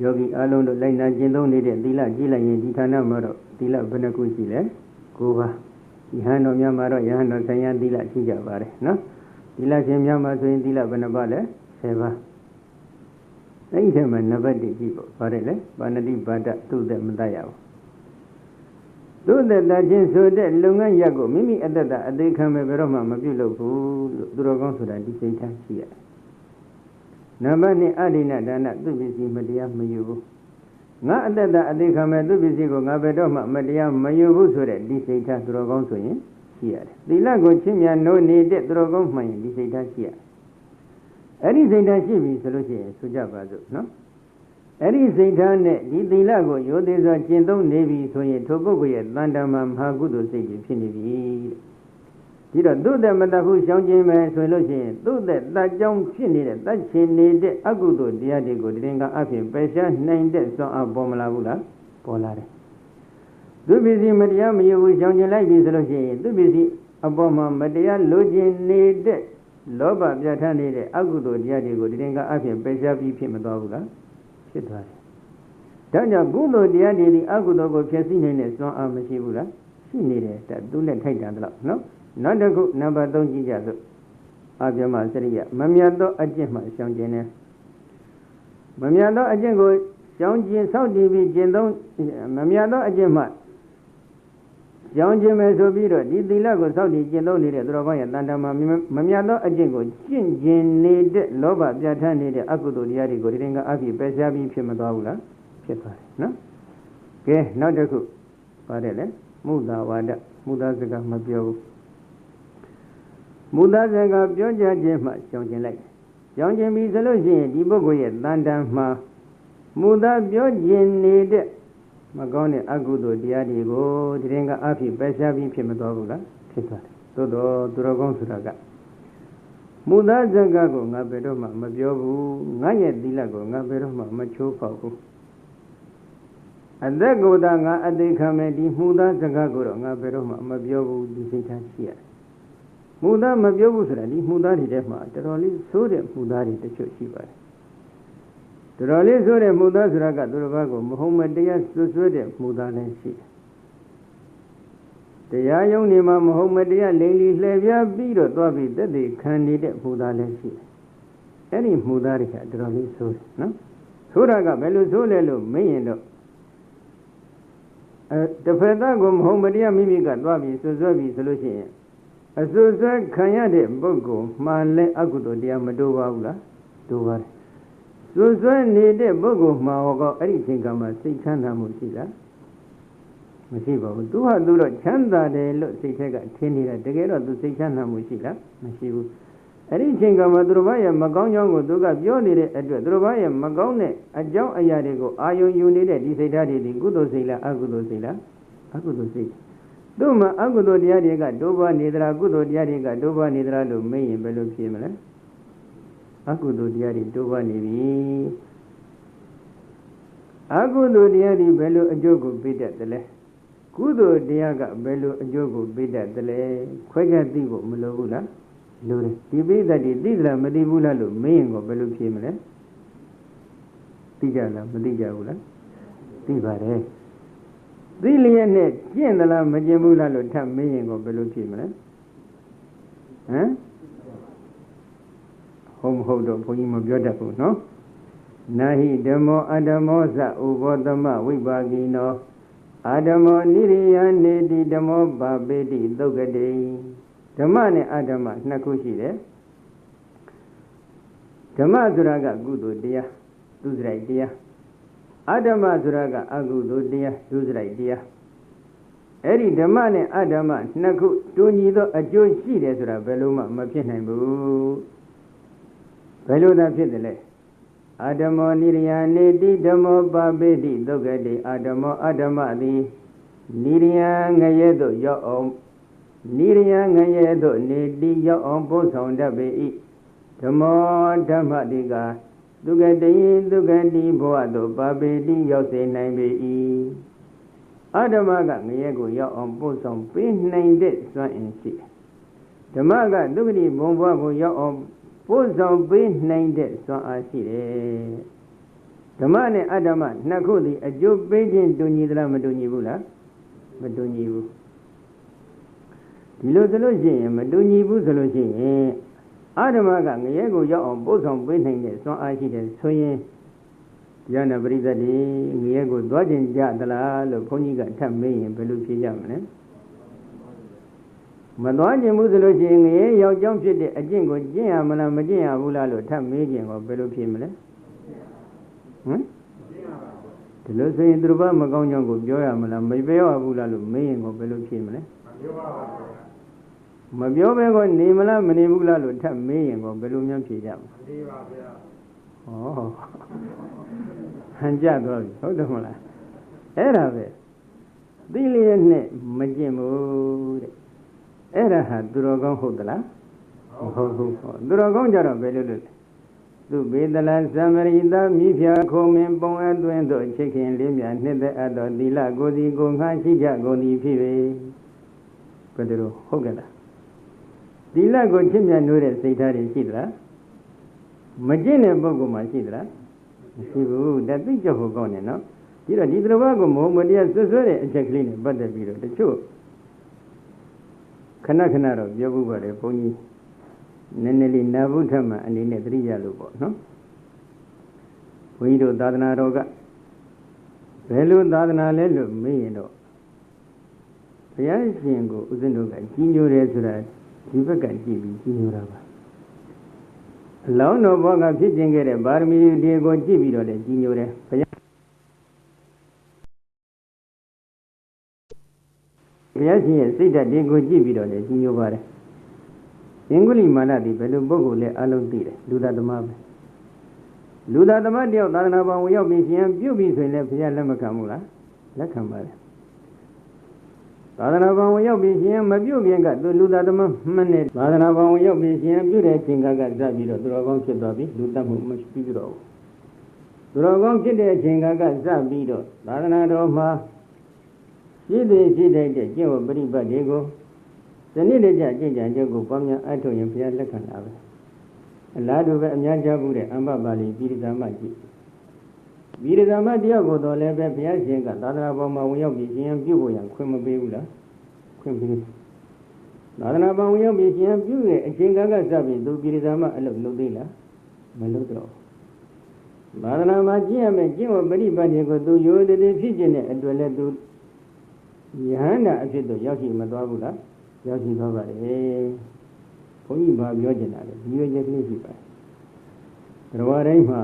ယောဂီအလုံးတို့လိုက်နာကျင့်သုံးနေတဲ့သီလကြည့်လိုက်ရင်ဒီဌာနမှာတော့သီလဘယ်နှခုရှိလဲ9ပါးယဟန်တော်များမှာတော့ယဟန်တော်ဆံရသီလရှိကြပါတယ်နော်သီလရှင်များမှာဆိုရင်သီလဘယ်နှပါးလဲ10ပါးအဲ့ဒီထဲမှာနံပါတ်1ကြည့်ပေါ့ပါတယ်လေပါဏတိပါဒသူ့သက်မတတ်ရဘူးသူ့သက်တချင်းဆိုတဲ့လုပ်ငန်းရပ်ကိုမိမိအတ္တအသေးခံမဲ့ဘယ်တော့မှမပြုတ်လို့ဘူးလို့သူတော်ကောင်းဆိုတာဒီစိတ်ထားရှိရတယ်နံပါတ်2အဒိဏဒါနသူပစ္စည်းမတရားမယူဘူးငါအတ္တအသေးခံမဲ့သူပစ္စည်းကိုငါဘယ်တော့မှမတရားမယူဘူးဆိုတဲ့ဒီစိတ်ထားသူတော်ကောင်းဆိုရင်ရှိရတယ်သီလကိုချစ်မြတ်နိုးနေတဲ့သူတော်ကောင်းမှန်ရင်ဒီစိတ်ထားရှိရတယ်အဲ့ဒီစိတ်ထားရှိပြီဆိုလို့ရှိရင်ဆိုကြပါစို့နော်အဲ့ဒီစိတ်ထားနဲ့ဒီသီလကိုရိုသေစွာကျင့်သုံးနေပြီဆိုရင်ထိုပုဂ္ဂိုလ်ရဲ့တန်တမမဟာကုသိုလ်စိတ်ကြီးဖြစ်နေပြီဒီတော့သူ့တဲ့မတတ်ဘူးရှောင်ကျင်မယ်ဆိုလို့ရှိရင်သူ့တဲ့တတ်ကြောင်းဖြစ်နေတဲ့တတ်ချင်နေတဲ့အကုသိုလ်တရားတွေကိုတရင်ကအဖြစ်ပယ်ရှားနိုင်တဲ့စွမ်းအားပေါ်မလာဘူးလားပေါ်လာတယ်သူပစ္စည်းမတရားမယူဘူးရှောင်ကျင်လိုက်ပြီဆိုလို့ရှိရင်သူပစ္စည်းအပေါ်မှာမတရားလိုချင်နေတဲ့လောဘပြဋ္ဌာန်းနေတဲ့အကုသိုလ်တရားတွေကိုတရင်ကအဖြစ်ပယ်ရှားပြီးဖြစ်မသွားဘူးလားဖြ ဖြစ်သွားတယ်ဒါကြောင့်ကုသိုလ်တရားတွေဒီအကုသိုလ်ကိုဖျက်ဆီးနေတဲ့စွမ်းအားမရှိဘူးလားရှိနေတယ်သူနဲ့ထိုက်တန်တယ်လို့နော်နောက်တစ်ခုနံပါတ်3ကြည့်ကြစို့အပြမစရိယမမြတ်သောအကျင့်မှရှောင်ကျင်တယ်မမြတ်သောအကျင့်ကိုရှောင်ကျင်ဆောက်တည်ပြီးကျင့်သုံးမမြတ်သောအကျင့်မှရှောင်ကျင်မယ်ဆိုပြီးတော့ဒီသီလကိုဆောက်တည်ကျင့်သုံးနေတဲ့သူတော်ကောင်းရဲ့တန်တမာမမြတ်သောအကျင့်ကိုကျင့်ကျင်နေတဲ့လောဘပြဋ္ဌာန်းနေတဲ့အကုသိုလ်တရားတွေကိုဒီရင်ကအဖြစ်ပယ်ရှားပြီးဖြစ်မသွားဘူးလားဖြစ်သွားတယ်နော်ကဲနောက်တစ်ခုပါတယ်လေမုဒ္ဒဝါဒမုဒ္ဒစကားမပြောဘူးမုဒ္ဒစကားပြောကြခြင်းမှရှောင်ကျင်လိုက်ရှောင်ကျင်ပြီဆိုလို့ရှိရင်ဒီပုဂ္ဂိုလ်ရဲ့တန်တမှာမုဒ္ဒပြောကျင်နေတဲ့မကောင်းတဲ့အကုသိုလ်တရားတွေကိုဒီရင်ကအဖြစ်ပယ်ရှားပြီးဖြစ်မသွားဘူးလားဖြစ်သွားတယ်သို့တော့သူတော်ကောင်းဆိုတာကမုဒ္ဒစကားကိုငါဘယ်တော့မှမပြောဘူးငါရဲ့သီလကိုငါဘယ်တော့မှမချိုးဖောက်ဘူးအသက်ကိုယ်သာငါအသိခံမယ်ဒီမူသားစကားကိုတော့ငါဘယ်တော့မှမပြောဘူးဒီစိတ်ထားရှိရတယ်။မူသားမပြောဘူးဆိုတာဒီမူသားတွေထဲမှာတော်တော်လေးဆိုးတဲ့မူသားတွေတချို့ရှိပါတယ်။တော်တော်လေးဆိုးတဲ့မူသားဆိုတာကသူတစ်ပါးကိုမဟုတ်မတရားဆွဆွဲတဲ့မူသားလည်းရှိတယ်။တရားယုံနေမှာမဟုတ်မတရားလိမ်လီလှည့်ပြားပြီးတော့သွားပြီးတက်တည်ခံနေတဲ့မူသားလည်းရှိတယ်။အဲ့ဒီမူသားတွေကတော်တော်လေးဆိုးတယ်နော်။ဆိုးတာကဘယ်လိုဆိုးလဲလို့မင်းရင်တော့တစ်ဖက်သားကိုမဟုတ်မတရားမိမိကသွားပြီးဆွဆွဲပြီးဆိုလို့ရှိရင်အဆွဆွဲခံရတဲ့ပုဂ္ဂိုလ်မှလည်းအကုသိုလ်တရားမတိုးပါဘူးလားတိုးပါတယ်ဆွဆွဲနေတဲ့ပုဂ္ဂိုလ်မှဟောအဲ့ဒီအချိန်ကမှစိတ်ချမ်းသာမှုရှိလားမရှိပါဘူးသူဟာသူတော့ချမ်းသာတယ်လို့စိတ်ထက်ကထင်နေတာတကယ်တော့သူစိတ်ချမ်းသာမှုရှိလားမရှိဘူးအဲ့ဒီအချိန်ကမှသူတော်ဘာရဲ့မကောင်းကြောင်းကိုသူကပြောနေတဲ့အတွက်သူတော်ဘာရဲ့မကောင်းတဲ့အကြောင်းအရာတွေကိုအာယုံယူနေတဲ့ဒီစိတ်ဓာတ်တွေဒီကုသိုလ်စိတ်လားအကုသိုလ်စိတ်လားအကုသိုလ်စိတ်သူ့မှာအကုသိုလ်တရားတွေကတိုးပွားနေသလားကုသိုလ်တရားတွေကတိုးပွားနေသလားလို့မေးရင်ဘယ်လိုဖြေမလဲအကုသိုလ်တရားတွေတိုးပွားနေပြီအကုသိုလ်တရားတွေဘယ်လိုအကျိုးကိုပေးတတ်သလဲကုသိုလ်တရားကဘယ်လိုအကျိုးကိုပေးတတ်သလဲခွဲခြားသိဖို့မလိုဘူးလားလိုတယ်ဒီပိဋကတိသိသလားမသိဘူးလားလို့မင်းရင်ကိုဘယ်လိုဖြေမလဲသိကြလားမသိကြဘူးလားသိပါတယ်သိလျက်နဲ့ကျင့်သလားမကျင့်ဘူးလားလို့ထပ်မင်းရင်ကိုဘယ်လိုဖြေမလဲဟမ်ဟုတ်မဟုတ်တော့ဘုန်းကြီးမပြောတတ်ဘူးနော်နာဟိဓမ္မောအဓမ္မောသဥဘောသမဝိပါကိနောအဓမ္မောနိရိယနေတိဓမ္မောပါပေတိသုတ်ကတိဓမ္မနဲ့အဓမ္မနှစ်ခုရှိတယ်ဓမ္မဆိုတာကကုသိုလ်တရားသူစရိုက်တရားအဓမ္မဆိုတာကအကုသိုလ်တရားသူစရိုက်တရားအဲ့ဒီဓမ္မနဲ့အဓမ္မနှစ်ခုတူညီသောအကျိုးရှိတယ်ဆိုတာဘယ်လိုမှမဖြစ်နိုင်ဘူးဘယ်လိုသာဖြစ်တယ်လဲအဓမ္မောနိရိယနေတိဓမ္မောပါပေတိသုတ်ကတိအဓမ္မောအဓမ္မသည်နိရိယငရဲသို့ရောက်အောင်နိရိယငရဲသို့နေတိရောက်အောင်ပို့ဆောင်တတ်ပေ၏ဓမ္မောဓမ္မတိကဒုက္ကတိဒုက္ကတိဘဝသို့ပါပေတိရောက်စေနိုင်ပေ၏အဓမ္မကငရဲကိုရောက်အောင်ပို့ဆောင်ပေးနိုင်တဲ့စွမ်းအင်ရှိဓမ္မကဒုက္ကတိဘုံဘဝကိုရောက်အောင်ပို့ဆောင်ပေးနိုင်တဲ့စွမ်းအားရှိတယ်ဓမ္မနဲ့အဓမ္မနှစ်ခုသည်အကျိုးပေးခြင်းတူညီသလားမတူညီဘူးလားမတူညီဘူးဒီလိုဆိုလို့ရှိရင်မတူညီဘူးဆိုလို့ရှိရင်အဓမ္မကငရဲကိုရောက်အောင်ပို့ဆောင်ပေးနိုင်တဲ့စွမ်းအားရှိတယ်ဆိုရင်ဉာဏပရိသတ်တွေငရဲကိုသွားခြင်းကြသလားလို့ဘုန်းကြီးကထပ်မေးရင်ဘယ်လိုဖြေကြမလဲမသွားခြင်းဘူးဆိုလို့ရှိရင်ငရဲရောက်ကြောင်းဖြစ်တဲ့အကျင့်ကိုကျင့်ရမလားမကျင့်ရဘူးလားလို့ထပ်မေးခြင်းကိုဘယ်လိုဖြေမလဲဟမ်ဒီလိုဆိုရင်သူတို့ဘာမကောင်းကြောင်းကိုပြောရမလားမပြောရဘူးလားလို့မေးရင်ကိုဘယ်လိုဖြေမလဲမပြောဘဲကနေမလားမနေဘူးလားလို့ထပ်မေးရင်ကိုဘယ်လိုများဖြေကြမလဲမနေပါဗျာဟောဟန်ကြသွားပြီဟုတ်တယ်မလားအဲ့ဒါပဲသိလျက်နဲ့မကျင့်ဘူးတဲ့အဲ့ဒါဟာသူတော်ကောင်းဟုတ်သလားမဟုတ်ဘူးသူတော်ကောင်းကြတော့ဘယ်လိုလဲသူဘေဒလသံမရိတမိဖျာခုံမင်းပုံအတွင်းသို့ချစ်ခင်လေးမြနှစ်သက်အပ်သောသီလကိုစီကိုငှားရှိကြကုန်သည်ဖြစ်ပေဘယ်လိုဟုတ်ကဲ့လားသီလကိုချစ်မြတ်နိုးတဲ့စိတ်ထားတွေရှိသလားမကျင့်တဲ့ပုဂ္ဂိုလ်မှရှိသလား မရှိဘူးဒါသိကြဖို့ကောင်းတယ်နော်ဒီတော့ဒီသဘောကိုမုံမတရားဆွဆွဲတဲ့အချက်ကလေးနဲ့ပတ်သက်ပြီးတော့တချို့ခဏခဏတော့ပြောဖို့ပါတယ်ဘုန်းကြီးနည်းနည်းလေးနာဘုထမအနေနဲ့သတိရလို့ပေါ့နော်ဘုန်းကြီးတို့သာသနာတော်ကဘယ်လိုသာသနာလဲလို့မေးရင်တော့ဘုရားရှင်ကိုဦးဇင်းတို့ကကြီးညိုတယ်ဆိုတာဒီဘက်ကကြည့်ပြီးကြီးညိုတာပါအလောင်းတော်ဘောကဖြစ်ခြင်းခဲ့တဲ့ပါရမီတွေကိုကြည့်ပြီးတော့လည်းကြီးညိုတယ်ဘုရားရှင်ရဲ့စိတ်ဓာတ်တွေကိုကြည့်ပြီးတော့လည်းကြီးညိုပါတယ်အင်္ဂလိမာနတိဘယ်လိုပုဂ္ဂိုလ်လဲအလုံးသိတယ်လူသားသမားပဲလူသားသမားတယောက်သာသနာပေါင်းဝင်ရောက်ပြီးရှင်ပြုပြီးဆိုရင်လည်းဘုရားလက်မခံဘူးလားလက်ခံပါတယ်သာသနာပေါင်းဝင်ရောက်ပြီးရှင်မပြုခင်ကသူလူသားသမားမှန်တဲ့သာသနာပေါင်းဝင်ရောက်ပြီးရှင်ပြုတဲ့အချိန်ကစပြီးတော့သူတော်ကောင်းဖြစ်သွားပြီလူတတ်မှုမရှိပြီးတော့သူတော်ကောင်းဖြစ်တဲ့အချိန်ကစပြီးတော့သာသနာတော်မှာရှိတဲ့ကျင့်ဝတ်ပရိပတ်တွေကိုဇနိတကြကျင့်ကြံချက်ကိုပွားများအထောက်ရင်ဘုရားလက်ခံတာပဲအလားတူပဲအများကြားဘူးတဲ့အမ္ပပါဠိပိဋကမကြည့်ပိဋကမတယောက်ကိုတော့လည်းပဲဘုရားရှင်ကသာသနာပေါ်မှာဝင်ရောက်ပြီးရှင်ပြုဖို့ရန်ခွင့်မပေးဘူးလားခွင့်ပေးသာသနာပေါ်ဝင်ရောက်ပြီးရှင်ပြုတဲ့အချိန်ကစပြီးသူပိဋကမအလုပ်လုပ်သေးလားမလုပ်တော့သာသနာမှာကျင့်ရမယ်ကျင့်ဝတ်ပရိပတ်တွေကိုသူရိုးတည်ဖြစ်ခြင်းနဲ့အတွက်လည်းသူယဟန္တာအဖြစ်တော့ရောက်ရှိမသွားဘူးလားရောက်ရှိသွားပါတယ်ဘုန်းကြီးဘာပြောချင်တာလဲဒီလိုချက်လေးရှိပါတယ်တော်တိုင်းမှာ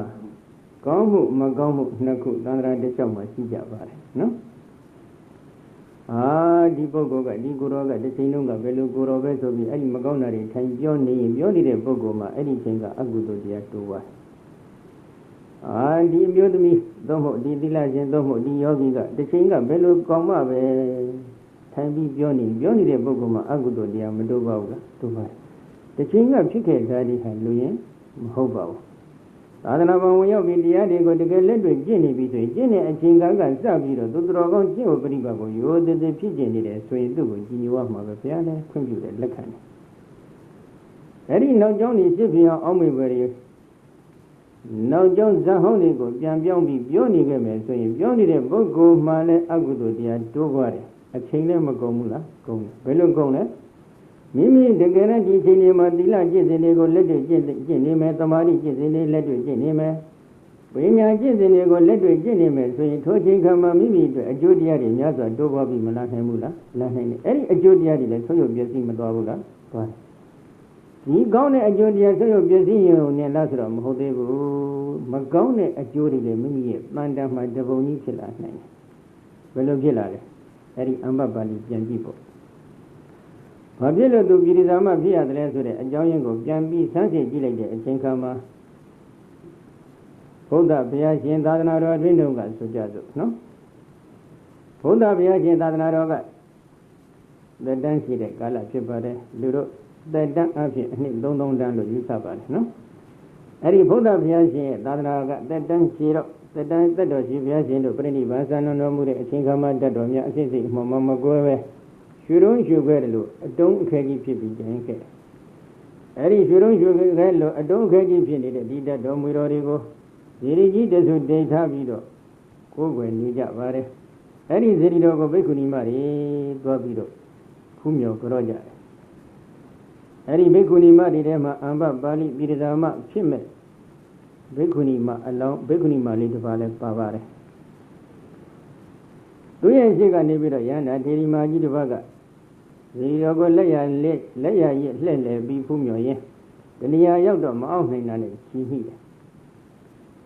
ကောင်းမှုမကောင်းမှုနှစ်ခုသံဃာတစ်လျှောက်မှာရှိကြပါတယ်နော်ဒီပုဂ္ဂိုလ်ကဒီကိုယ်တော်ကတစ်ချိန်လုံးကဘယ်လိုကိုယ်တော်ပဲဆိုပြီးအဲ့ဒီမကောင်းတာတွေထိုင်ပြောနေရင်ပြောနေတဲ့ပုဂ္ဂိုလ်မှာအဲ့ဒီချိန်ကအကုသိုလ်တရားတိုးပါတယ်ဒီအမျိုးသမီးသို့မဟုတ်ဒီသီလရှင်သို့မဟုတ်ဒီယောဂီကတစ်ချိန်ကဘယ်လိုကောင်းမှပဲထိုင်ပြီးပြောနေတဲ့ပုဂ္ဂိုလ်မှာအကုသိုလ်တရားမတိုးပါဘူးလားတိုးပါတယ်တစ်ချိန်ကဖြစ်ခဲ့တာဒီဟာလူရင်မဟုတ်ပါဘူးသာသနာ့ဘဝဝင်ရောက်ပြီးတရားတွေကိုတကယ်လက်တွေ့ကျင့်နေပြီဆိုရင်ကျင့်တဲ့အချိန်ကစပြီးတော့သူတော်ကောင်းကျင့်ဝတ်ပရိပတ်ကိုရိုးသေးသေးဖြစ်ကျင်နေတယ်ဆိုရင်သူ့ကိုကြည်ညိုရမှာပဲဘုရားလည်းခွင့်ပြုတယ်လက်ခံတယ်အဲ့ဒီနောက်ကျောင်းကြီးဖြစ်ပြီးအောင်မေပဲတွေနောက်ကျောင်းဇာဟောင်းတွေကိုပြန်ပြောင်းပြီးပြောနေခဲ့မယ်ဆိုရင်ပြောနေတဲ့ပုဂ္ဂိုလ်မှလည်းအကုသိုလ်တရားတိုးပွားတယ်အချိန်လည်းမကုန်ဘူးလားကုန်တယ်ဘယ်လိုကုန်လဲမိမိတကယ်နဲ့ဒီအချိန်လေးမှာသီလကျင့်စဉ်တွေကိုလက်တွေ့ကျင့်နေမယ်သမာဓိကျင့်စဉ်တွေလက်တွေ့ကျင့်နေမယ်ပညာကျင့်စဉ်တွေကိုလက်တွေ့ကျင့်နေမယ်ဆိုရင်ထိုချိန်ခါမှာမိမိအတွက်အကျိုးတရားတွေများစွာတိုးပွားပြီးမလာနိုင်ဘူးလားလာနိုင်တယ်အဲ့ဒီအကျိုးတရားတွေလည်းဆွေးရုပ်ပြည့်စည်မသွားဘူးလားသွားတယ်ဒီကောင်းတဲ့အကျိုးတရားဆွေးရုပ်ပြည့်စည်ရုံနဲ့လားဆိုတော့မဟုတ်သေးဘူးမကောင်းတဲ့အကျိုးတွေလည်းမိမိရဲ့တန်တမ်းမှာတပုံကြီးဖြစ်လာနိုင်တယ်ဘယ်လိုဖြစ်လာလဲအဲ့ဒီအမ္ပပါဠိပြန်ကြည့်ပေါ့ဘာဖြစ်လို့သူပိရိသမဖြစ်ရတယ်လဲဆိုတဲ့အကြောင်းရင်းကိုပြန်ပြီးစမ်းစစ်ကြည့်လိုက်တဲ့အချိန်ခါမှာဘုရားဘုရားရှင်သာသနာတော်အတွင်းတုန်းကဆိုကြစို့နော်ဘုရားဘုရားရှင်သာသနာတော်ကသက်တမ်းရှိတဲ့ကာလဖြစ်ပါတယ်လူတို့သက်တမ်းအဖြစ်အနှစ်3000တန်းလို့ယူဆပါတယ်နော်အဲ့ဒီဘုရားဘုရားရှင်ရဲ့သာသနာတော်ကသက်တမ်းရှိတော့သက်တော်ရှိဘုရားရှင်တို့ပြိဋိဘာသနာတော်မူတဲ့အချိန်ခါမှာတတ်တော်များအစစ်စိတ်မကွဲပဲရွှေတုံးရွှေခွဲတယ်လို့အတုံးအခက်ကြီးဖြစ်ပြီးကျန်ခဲ့အဲ့ဒီရွှေတုံးရွှေခွဲလို့အတုံးအခက်ကြီးဖြစ်နေတဲ့ဒီတတ်တော်မူတော်တွေကိုဇေရီကြီးတဆုတိတ်ထားပြီးတော့ကိုယ်ွယ်နေကြပါတယ်အဲ့ဒီဇေရီတော်ကိုဘိက္ခုနီမတွေသွားပြီးတော့ဖူးမြော်ကြောကြတယ်အဲ့ဒီဘိက္ခုနီမတွေထဲမှာအမ္ပပါဠိပိဋကမဖြစ်မဲ့ဘိက္ခုနီမအလောင်းဘိက္ခုနီမလေးတစ်ပါးလဲပါပါတယ်သူရဲ့ရှိကနေပြီးတော့ယန္တာထေရီမာကြီးတစ်ပါးကဇေရီတော်ကိုလက်ရရည်လှဲ့လေပြီးဖူးမြော်ရင်တဏှာရောက်တော့မအောင်နိုင်တာနဲ့ကြီးမိတယ်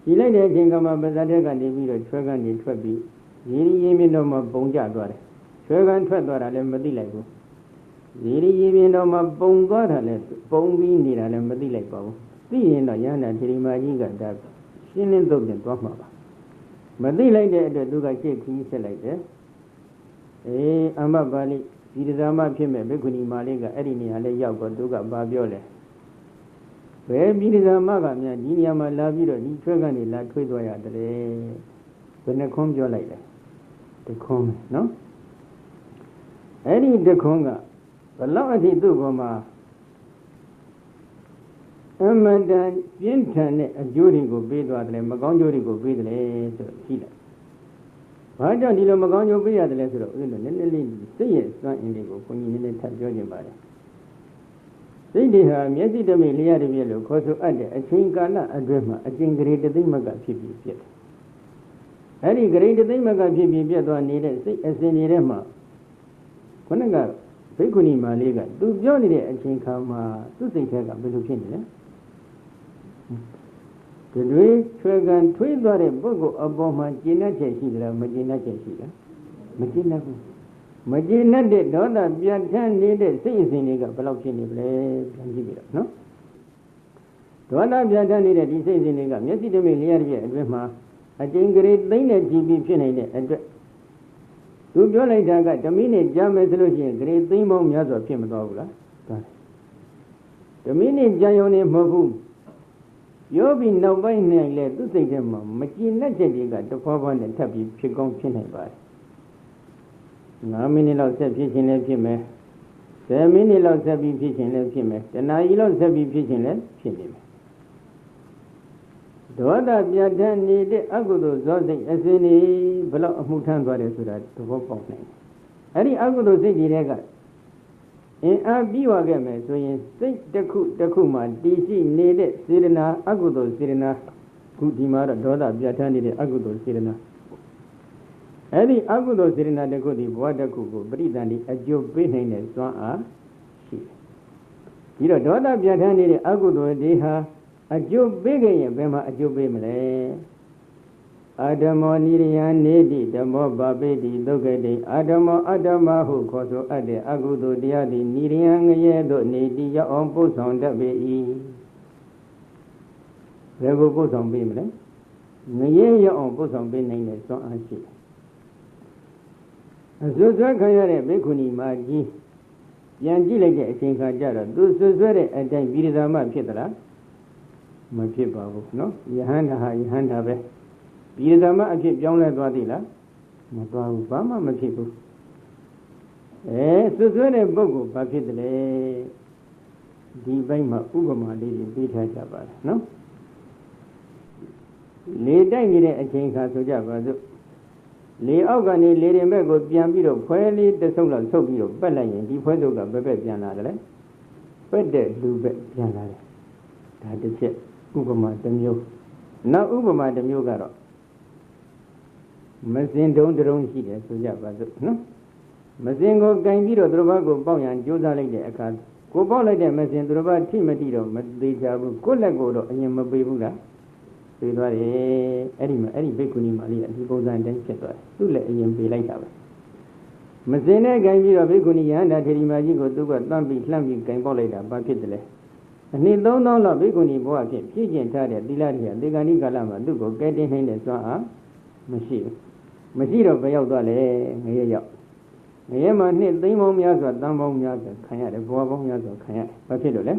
ကြီးလိုက်တဲ့အချိန်ကမှပါဇတ်တဲ့ကနေပြီးတော့ချွဲကနေထွက်ပြီးဇေရီရင်းမြင့်တော်မှာပုံကျသွားတယ်ချွဲကန်ထွက်သွားတာလည်းမသိလိုက်ဘူးဇေရီရင်းမြင့်တော်မှာပုံသွားတာလည်းပုံပြီးနေတာလည်းမသိလိုက်ပါဘူးသိရင်တော့ယန္တာထေရီမာကြီးကဒါရှင်းလင်းသုတ်တင်သွားမှာပါမသိလိုက်တဲ့အတွက်သူကရှေ့ခီးဆက်လိုက်တယ်အမ္မပါဠိဒီဒသမဖြစ်မဲ့ဘိက္ခုနီမလေးကအဲ့ဒီနေရာလေးရောက်တော့သူကဘာပြောလဲဘယ်ဒီဒသမကများဒီနေရာမှာလာပြီးတော့ဒီချွဲကနေလာထွေးသွားရတယ်ဘယ်နှခွန်းပြောလိုက်လဲတခွန်းနော်အဲ့ဒီတခွန်းကဘလောက်အထိသူ့ဘောမှာအ မတန်ပြင်းထန်တဲ့အကျိုးတွေကိုပေးသွားတယ်မကောင်းကျိုးတွေကိုပေးတယ်ဆိုတော့ရှိတယ်။ဘာကြောင့်ဒီလိုမကောင်းကျိုးပေးရတယ်လဲဆိုတော့ဦးဇင်းတို့နည်းနည်းလေးစိတ်ရဲ့စွမ်းအင်တွေကိုဘုန်းကြီးနည်းနည်းထပ်ပြောခြင်းပါတယ်။စိတ်တွေဟာမျက်စိတမိတ်လျှက်တပြည့်လို့ခေါ်ဆိုအပ်တဲ့အချိန်ကာလအတွင်းမှာအကျဉ်းဂရေတသိမ့်မကဖြစ်ပြီးပြည့်တယ်။အဲဒီဂရေတသိမ့်မကဖြစ်ပြီးပြည့်သွားနေတဲ့စိတ်အစဉ်တွေထဲမှာခုနကဘိက္ခုနီမလေးကသူပြောနေတဲ့အချိန်ခါမှာသူ့စိတ်ထဲကဘယ်လိုဖြစ်နေလဲဒီတွေချွေကန်ထွေးသွားတဲ့ပုဂ္ဂိုလ်အပေါ်မှာကျင့်တတ်ချက်ရှိသလားမကျင့်တတ်ချက်ရှိလားမကျင့်တတ်ဘူးမကျင့်တတ်တဲ့ဒေါသပြတ်ထန်းနေတဲ့စိတ်အစဉ်တွေကဘယ်လောက်ဖြစ်နေလဲပြန်ကြည့်ပြီးတော့နော်ဒေါသပြတ်ထန်းနေတဲ့ဒီစိတ်အစဉ်တွေကမျက်စိတမိတ်လျှက်တပြည့်အတွင်းမှာအကျဉ်းဂရေသိမ့်တဲ့ကြည့်ပြီးဖြစ်နေတဲ့အတွက်သူပြောလိုက်တာကဓမိနဲ့ကြားမယ်ဆိုလို့ရှိရင်ဂရေသိမ့်ပေါင်းများစွာဖြစ်မသွားဘူးလားဓမိနဲ့ကြားရုံနဲ့မဟုတ်ဘူးပြောပြီးနောက်ပိုင်းနဲ့လေသူစိတ်ထဲမှာမကျင်တဲ့ချက်တွေကတစ်ခွားခွားနဲ့ထပ်ပြီးဖြစ်ကောင်းဖြစ်နိုင်ပါတယ်9မိနစ်လောက်ဆက်ဖြစ်ခြင်းလည်းဖြစ်မယ်10မိနစ်လောက်ဆက်ပြီးဖြစ်ခြင်းလည်းဖြစ်မယ်တနာရီလောက်ဆက်ပြီးဖြစ်ခြင်းလည်းဖြစ်နေမယ်ဒေါသပြတ်တန်းနေတဲ့အကုသိုလ်ဇောစိတ်အစဉ်နေဘလောက်အမှုထမ်းသွားတယ်ဆိုတာသဘောပေါက်နိုင်တယ်အဲ့ဒီအကုသိုလ်စိတ်ကြီးတွေကအင်းအားပြီးသွားခဲ့မယ်ဆိုရင်စိတ်တစ်ခုတစ်ခုမှတည်ရှိနေတဲ့စေတနာအကုသိုလ်စေတနာခုဒီမှာတော့ဒေါသပြတ်တန်းနေတဲ့အကုသိုလ်စေတနာအဲ့ဒီအကုသိုလ်စေတနာတစ်ခုဒီဘဝတစ်ခုကိုပရိသန္တိအကျိုးပေးနိုင်တဲ့စွမ်းအားရှိတယ်ပြီးတော့ဒေါသပြတ်တန်းနေတဲ့အကုသိုလ်တွေဟာအကျိုးပေးခဲ့ရင်ဘယ်မှာအကျိုးပေးမလဲအာဓမောနိရိယနေတိဓမ္မောဘာပိတိဒုက္ခတိအာဓမောအတ္တမဟုခေါ်ဆိုအပ်တဲ့အကုသိုလ်တရားသည်နိရိယငရဲသို့နေတိရောက်အောင်ပို့ဆောင်တတ်ပေ၏ဘယ်ကိုပို့ဆောင်ပေးမလဲငရဲရောက်အောင်ပို့ဆောင်ပေးနိုင်တဲ့စွမ်းအားရှိတယ်အစွတ်စွဲခံရတဲ့ဘိက္ခုနီမကြီးပြန်ကြည့်လိုက်တဲ့အချိန်ခါကျတော့သူစွတ်စွဲတဲ့အတိုင်းပြည်သာမဖြစ်သလားမဖြစ်ပါဘူးနော်ယဟန္တာဟာယဟန္တာပဲပြည်သမအဖြစ်ပြောင်းလဲသွားသေးလားမသွားဘူးဘာမှမဖြစ်ဘူးစွတ်စွဲတဲ့ပုဂ္ဂိုလ်ဘာဖြစ်တယ်လဲဒီဘက်မှာဥပမာလေးတွေပေးထားကြပါလားနော်လေတိုက်နေတဲ့အချိန်ခါဆိုကြပါစို့လေအောက်ကနေလေရင်ဘက်ကိုပြန်ပြီးတော့ဖွဲလေးတစ်ဆုပ်လောက်ဆုပ်ပြီးတော့ပက်လိုက်ရင်ဒီဖွဲဆုပ်ကဘယ်ဘက်ပြန်လာတယ်လဲပက်တဲ့လူဘက်ပြန်လာတယ်ဒါတစ်ချက်ဥပမာတစ်မျိုးနောက်ဥပမာတစ်မျိုးကတော့မစင်တုံးတုံးရှိတယ်ဆိုကြပါစို့နော်မစင်ကိုကင်ပြီးတော့သူတို့ဘာကိုပေါက်ရန်ကြိုးစားလိုက်တဲ့အခါကိုပေါက်လိုက်တဲ့မစင်သူတို့ဘာထိမတိတော့မသေးချဘူးကိုယ့်လက်ကိုတော့အရင်မပေးဘူးလားပေးသွားတယ်အဲ့ဒီမှာအဲ့ဒီဘိက္ခုနီမလေးကဒီပုံစံတိုင်းဖြစ်သွားတယ်သူ့လက်အရင်ပေးလိုက်တာပဲမစင်နဲ့ကင်ပြီးတော့ဘိက္ခုနီယဟန္တာထေရီမကြီးကိုသူကတန်းပြီးလှမ်းပြီးကင်ပေါက်လိုက်တာဘာဖြစ်တယ်လဲအနှစ်3000လောက်ဘိက္ခုနီဘဝဖြင့်ဖြည့်ကျင်ထားတဲ့သီလတရားဒေဂဏိကာလမှာသူ့ကိုကဲတင်နိုင်တဲ့စွမ်းအားမရှိဘူးမရှိတော့ဘယ်ရောက်သွားလဲငရဲရောက်ငရဲမှာနှစ်သိန်းပေါင်းများစွာတန်းပေါင်းများစွာခံရတယ်ဘဝပေါင်းများစွာခံရတယ်ဘာဖြစ်လို့လဲ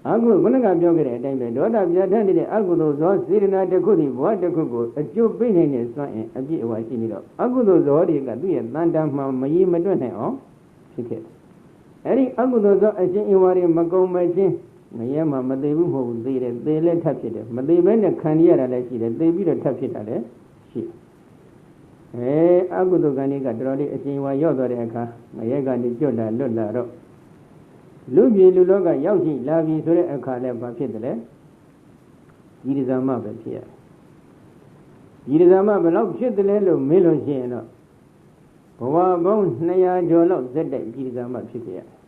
အခုခုနကပြောခဲ့တဲ့အတိုင်းပဲဒေါသပြတ်ထတဲ့အာဟုသောဇောစေရနာတစ်ခုဒီဘဝတစ်ခုကိုအကျိုးပေးနိုင်တဲ့စွမ်းအင်အပြည့်အဝရှိနေတော့အာဟုသောဇောတွေကသူ့ရဲ့တန်တမ်းမှမရေမတွက်နိုင်အောင်ဖြစ်ခဲ့တယ်အဲ့ဒီအာဟုသောဇောအရှင်အဝါတွေမကုံမချင်းငရဲမှာမသေးဘူးမဟုတ်ဘူးသေးတယ်သေလဲထပ်ဖြစ်တယ်မသေးဘဲနဲ့ခံရတာလည်းရှိတယ်သေပြီးတော့ထပ်ဖြစ်တာလည်းရှိတယ်အကုသိုလ်ကံတွေကတော်တော်လေးအရှင်ဝါရောက်သွားတဲ့အခါငရဲကနေကြွလာလွတ်လာတော့လူပြည်လူလောကရောက်ရှိလာပြီဆိုတဲ့အခါလည်းဘာဖြစ်တယ်လဲဒီရဇမပဲဖြစ်ရတယ်ဒီရဇမဘယ်လောက်ဖြစ်တယ်လဲလို့မေးလို့ရှိရင်တော့ဘဝပေါင်း200ကျော်လောက်ဇက်တိုက်ဒီရဇမဖြစ်ခဲ့ရတယ်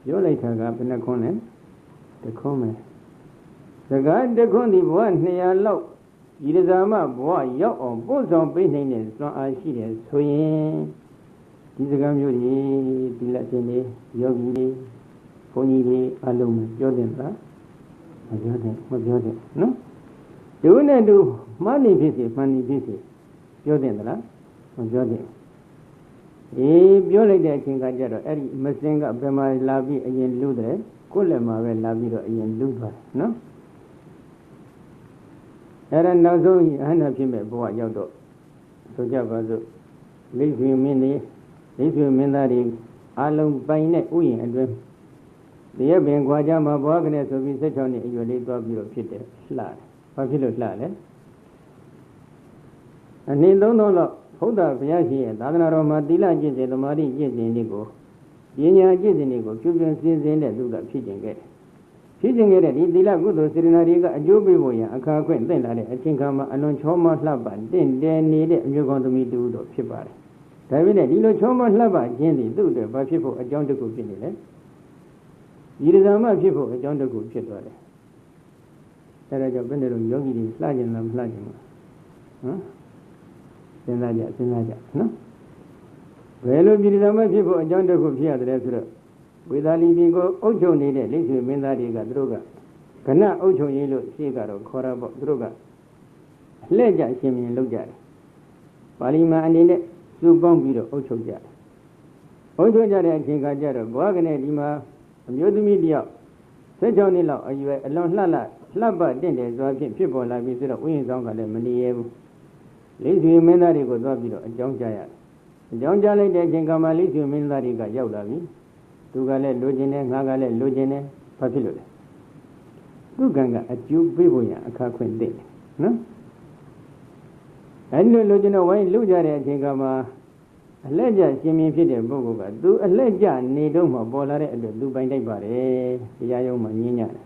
ပြောလိုက်တာကဘယ်နှခွန်းလဲတခွန်းပဲစကားတခွန်းဒီဘဝ200လောက်ဒီရဇမဘဝရောက်အောင်ပို့ဆောင်ပေးနိုင်တဲ့စွမ်းအားရှိတယ်ဆိုရင်ဒီစကားမျိုးတွေဒီလက်ရှင်တွေယောဂီတွေဘုန်းကြီးတွေအလုံးပြောတယ်လားမပြောတဲ့နော်ဒုနဲ့ဒုမှန်နေဖြစ်စေမှန်နေဖြစ်စေပြောတယ်လားမပြောတဲ့ပြောလိုက်တဲ့အချိန်ကကြတော့အဲ့ဒီမစင်ကဘယ်မှာလာပြီးအရင်လူတယ်ကိုယ်လည်းမှာပဲလာပြီးတော့အရင်လူသွားတယ်နော်အဲ့ဒါနောက်ဆုံးအဟန္တာဖြစ်မဲ့ဘဝရောက်တော့ဆိုကြပါစို့လိမ့်ဖြူမင်းတွေလိမ့်ဖြူမင်းသားတွေအလုံးပိုင်တဲ့ဥယျာဉ်အတွင်း ဒီရပင်ခွာကြမှာဘွားကနေဆိုပြီး16နှစ်အရွယ်လေးသွားပြီးတော့ဖြစ်တယ်လှတယ်ဘာဖြစ်လို့လှလဲအနည်းသုံးတော့ဘုရားဘုရားရှင်ရဲ့သာသနာတော်မှာသီလကျင့်စဉ်သမာဓိကျင့်စဉ်တွေကိုပညာကျင့်စဉ်တွေကိုပြုပြင်စင်စင်တဲ့သူကဖြစ်ကျင်ခဲ့တယ်ဖြစ်ကျင်ခဲ့တဲ့ဒီသီလကုသိုလ်စေတနာတွေကအကျိုးပေးဖို့ရန်အခါခွင့်သင့်လာတဲ့အချိန်ခါမှာအလွန်ချောမလှပတင့်တယ်နေတဲ့အမျိုးကောင်းသမီးတူတော့ဖြစ်ပါတယ်ဒါပေမဲ့ဒီလိုချောမလှပခြင်းသည်သူ့အတွက်ဘာဖြစ်ဖို့အကြောင်းတစ်ခုဖြစ်နေလဲဒီရဇာမဖြစ်ဖို့အကြောင်းတစ်ခုဖြစ်သွားတယ်အဲဒါကြောင့်ဘယ်နဲ့တော့ယောဂီတွေလှကျင်လားမလှကျင်ဘူးဟမ်စဉ်းစားကြနော်ဘယ်လိုပြည်တော်မဖြစ်ဖို့အကြောင်းတစ်ခုဖြစ်ရတယ်ဆိုတော့ဝေသာလီပြည်ကိုအုပ်ချုပ်နေတဲ့လိဆွေမင်းသားတွေကသူတို့ကကဏအုပ်ချုပ်ရေးလို့ရှေ့ကတော့ခေါ်ရပေါ့သူတို့ကအလှည့်ကျရှင်မြင်လုပ်ကြတယ်ပါဠိမာအနေနဲ့စုပေါင်းပြီးတော့အုပ်ချုပ်ကြတယ်အုပ်ချုပ်ကြတဲ့အချိန်ကကြတော့ဘွားကနေဒီမှာအမျိုးသမီးတယောက်16နှစ်လောက်အရွယ်အလွန်လှပတင့်တယ်စွာဖြင့်ဖြစ်ပေါ်လာပြီးဆိုတော့ဥယျာဉ်ဆောင်ကလည်းမနေရဘူးလိဆွေမင်းသားတွေကိုသွားပြီးတော့အကြောင်းကြားရတယ်အကြောင်းကြားလိုက်တဲ့အချိန်ကမှလိဆွေမင်းသားတွေကရောက်လာပြီသူကလည်းလိုချင်တယ်ငါကလည်းလိုချင်တယ်ဘာဖြစ်လို့လဲသူကံကအကျိုးပေးဖို့ရအခါခွင့်သိတယ်နော်အဲဒီလိုချင်တော့ဝိုင်းလူကြတဲ့အချိန်ကမှအလက်ကျရှင်မြင်ဖြစ်တဲ့ပုဂ္ဂိုလ်ကသူအလက်ကျနေတော့မှပေါ်လာတဲ့အတွက်သူပိုင်တိုက်ပါတယ်တရားရုံးမှာညင်းညတယ်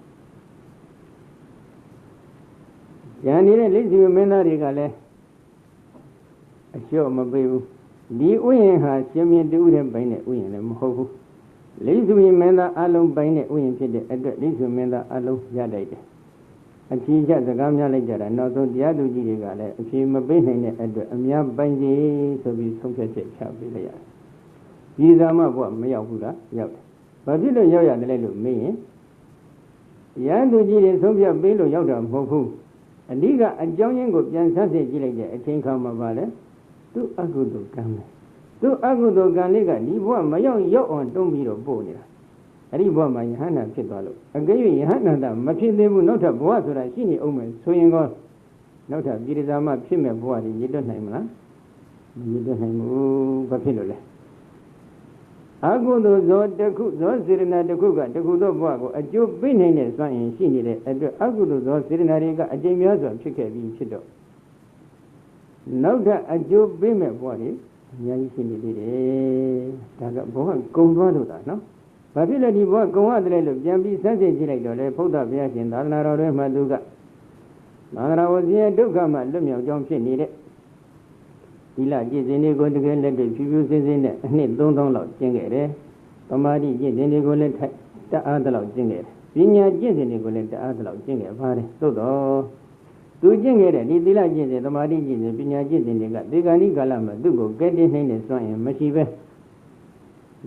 ဉာဏ်နေတဲ့လိဆွေမင်းသားတွေကလည်းအလျှော့မပေးဘူးဒီဥယျာဉ်ဟာရှင်မြင်တူတဲ့ပိုင်တဲ့ဥယျာဉ်လည်းမဟုတ်ဘူးလိဆွေမင်းသားအလုံးပိုင်တဲ့ဥယျာဉ်ဖြစ်တဲ့အတွက်လိဆွေမင်းသားအလုံးရတိုက်တယ်အဖြေချစကားများလိုက်ကြတာနောက်ဆုံးတရားသူကြီးတွေကလည်းအဖြေမပေးနိုင်တဲ့အတွက်အများပိုင်ကြီးဆိုပြီးဆုံးဖြတ်ချက်ချပေးလိုက်ရတယ်ဒီသာမဘုရားမရောက်ဘူးလားရောက်တယ်ဘာဖြစ်လို့ရောက်ရတယ်လဲလို့မေးရင်တရားသူကြီးတွေဆုံးဖြတ်ပေးလို့ရောက်တာမဟုတ်ဘူးအဓိကအကြောင်းရင်းကိုပြန်ဆန်းစစ်ကြည့်လိုက်တဲ့အချိန်ခါမှာပါလေသူအကုသိုလ်ကံပဲသူအကုသိုလ်ကံလေးကဒီဘဝမရောက်အောင်တွန်းပြီးတော့ပို့နေတာအဲ့ဒီဘဝမှာယဟန္တာဖြစ်သွားလို့အကယ်၍ယဟန္တာမဖြစ်သေးဘူးနောက်ထပ်ဘဝဆိုတာရှိနေအောင်မယ်ဆိုရင်ကောနောက်ထပ်ပြည်သာမဖြစ်မဲ့ဘဝတွေရည်တွက်နိုင်မလားမရည်တွက်နိုင်ဘူးဘာဖြစ်လို့လဲအကုသိုလ်ဇောတစ်ခုဇောစေရနာတစ်ခုကတစ်ခုသောဘဝကိုအကျိုးပေးနိုင်တဲ့စွမ်းအင်ရှိနေတဲ့အတွက်အကုသိုလ်ဇောစေရနာတွေကအကျဉ်းများစွာဖြစ်ခဲ့ပြီးဖြစ်တော့နောက်ထပ်အကျိုးပေးမဲ့ဘဝတွေအများကြီးရှိနေသေးတယ်ဒါကဘဝကုံသွားလို့တာနော်ဘာဖြစ်လဲဒီဘဝကုံရတယ်လို့ပြန်ပြီးစမ်းစစ်ကြည့်လိုက်တော့လေဘုရားဘုရားရှင်သာသနာတော်တွေမှာသူကသာသနာဝဇင်းဒုက္ခမှလွတ်မြောက်ကြောင်းဖြစ်နေတဲ့ဒီလကျင့်စဉ်တွေကိုတကယ်လက်တွေ့ဖြူဖြူစင်းစင်းနဲ့အနှစ်3000လောက်ကျင့်ခဲ့တယ်။သမာဓိကျင့်စဉ်တွေကိုလည်းတအားတလောက်ကျင့်ခဲ့တယ်။ပညာကျင့်စဉ်တွေကိုလည်းတအားတလောက်ကျင့်ခဲ့ပါတယ်။သို့တော့သူကျင့်ခဲ့တဲ့ဒီသီလကျင့်စဉ်သမာဓိကျင့်စဉ်ပညာကျင့်စဉ်တွေကဒီကဏိကာလမှာသူ့ကိုကဲတင်နိုင်တဲ့စွမ်းအင်မရှိပဲ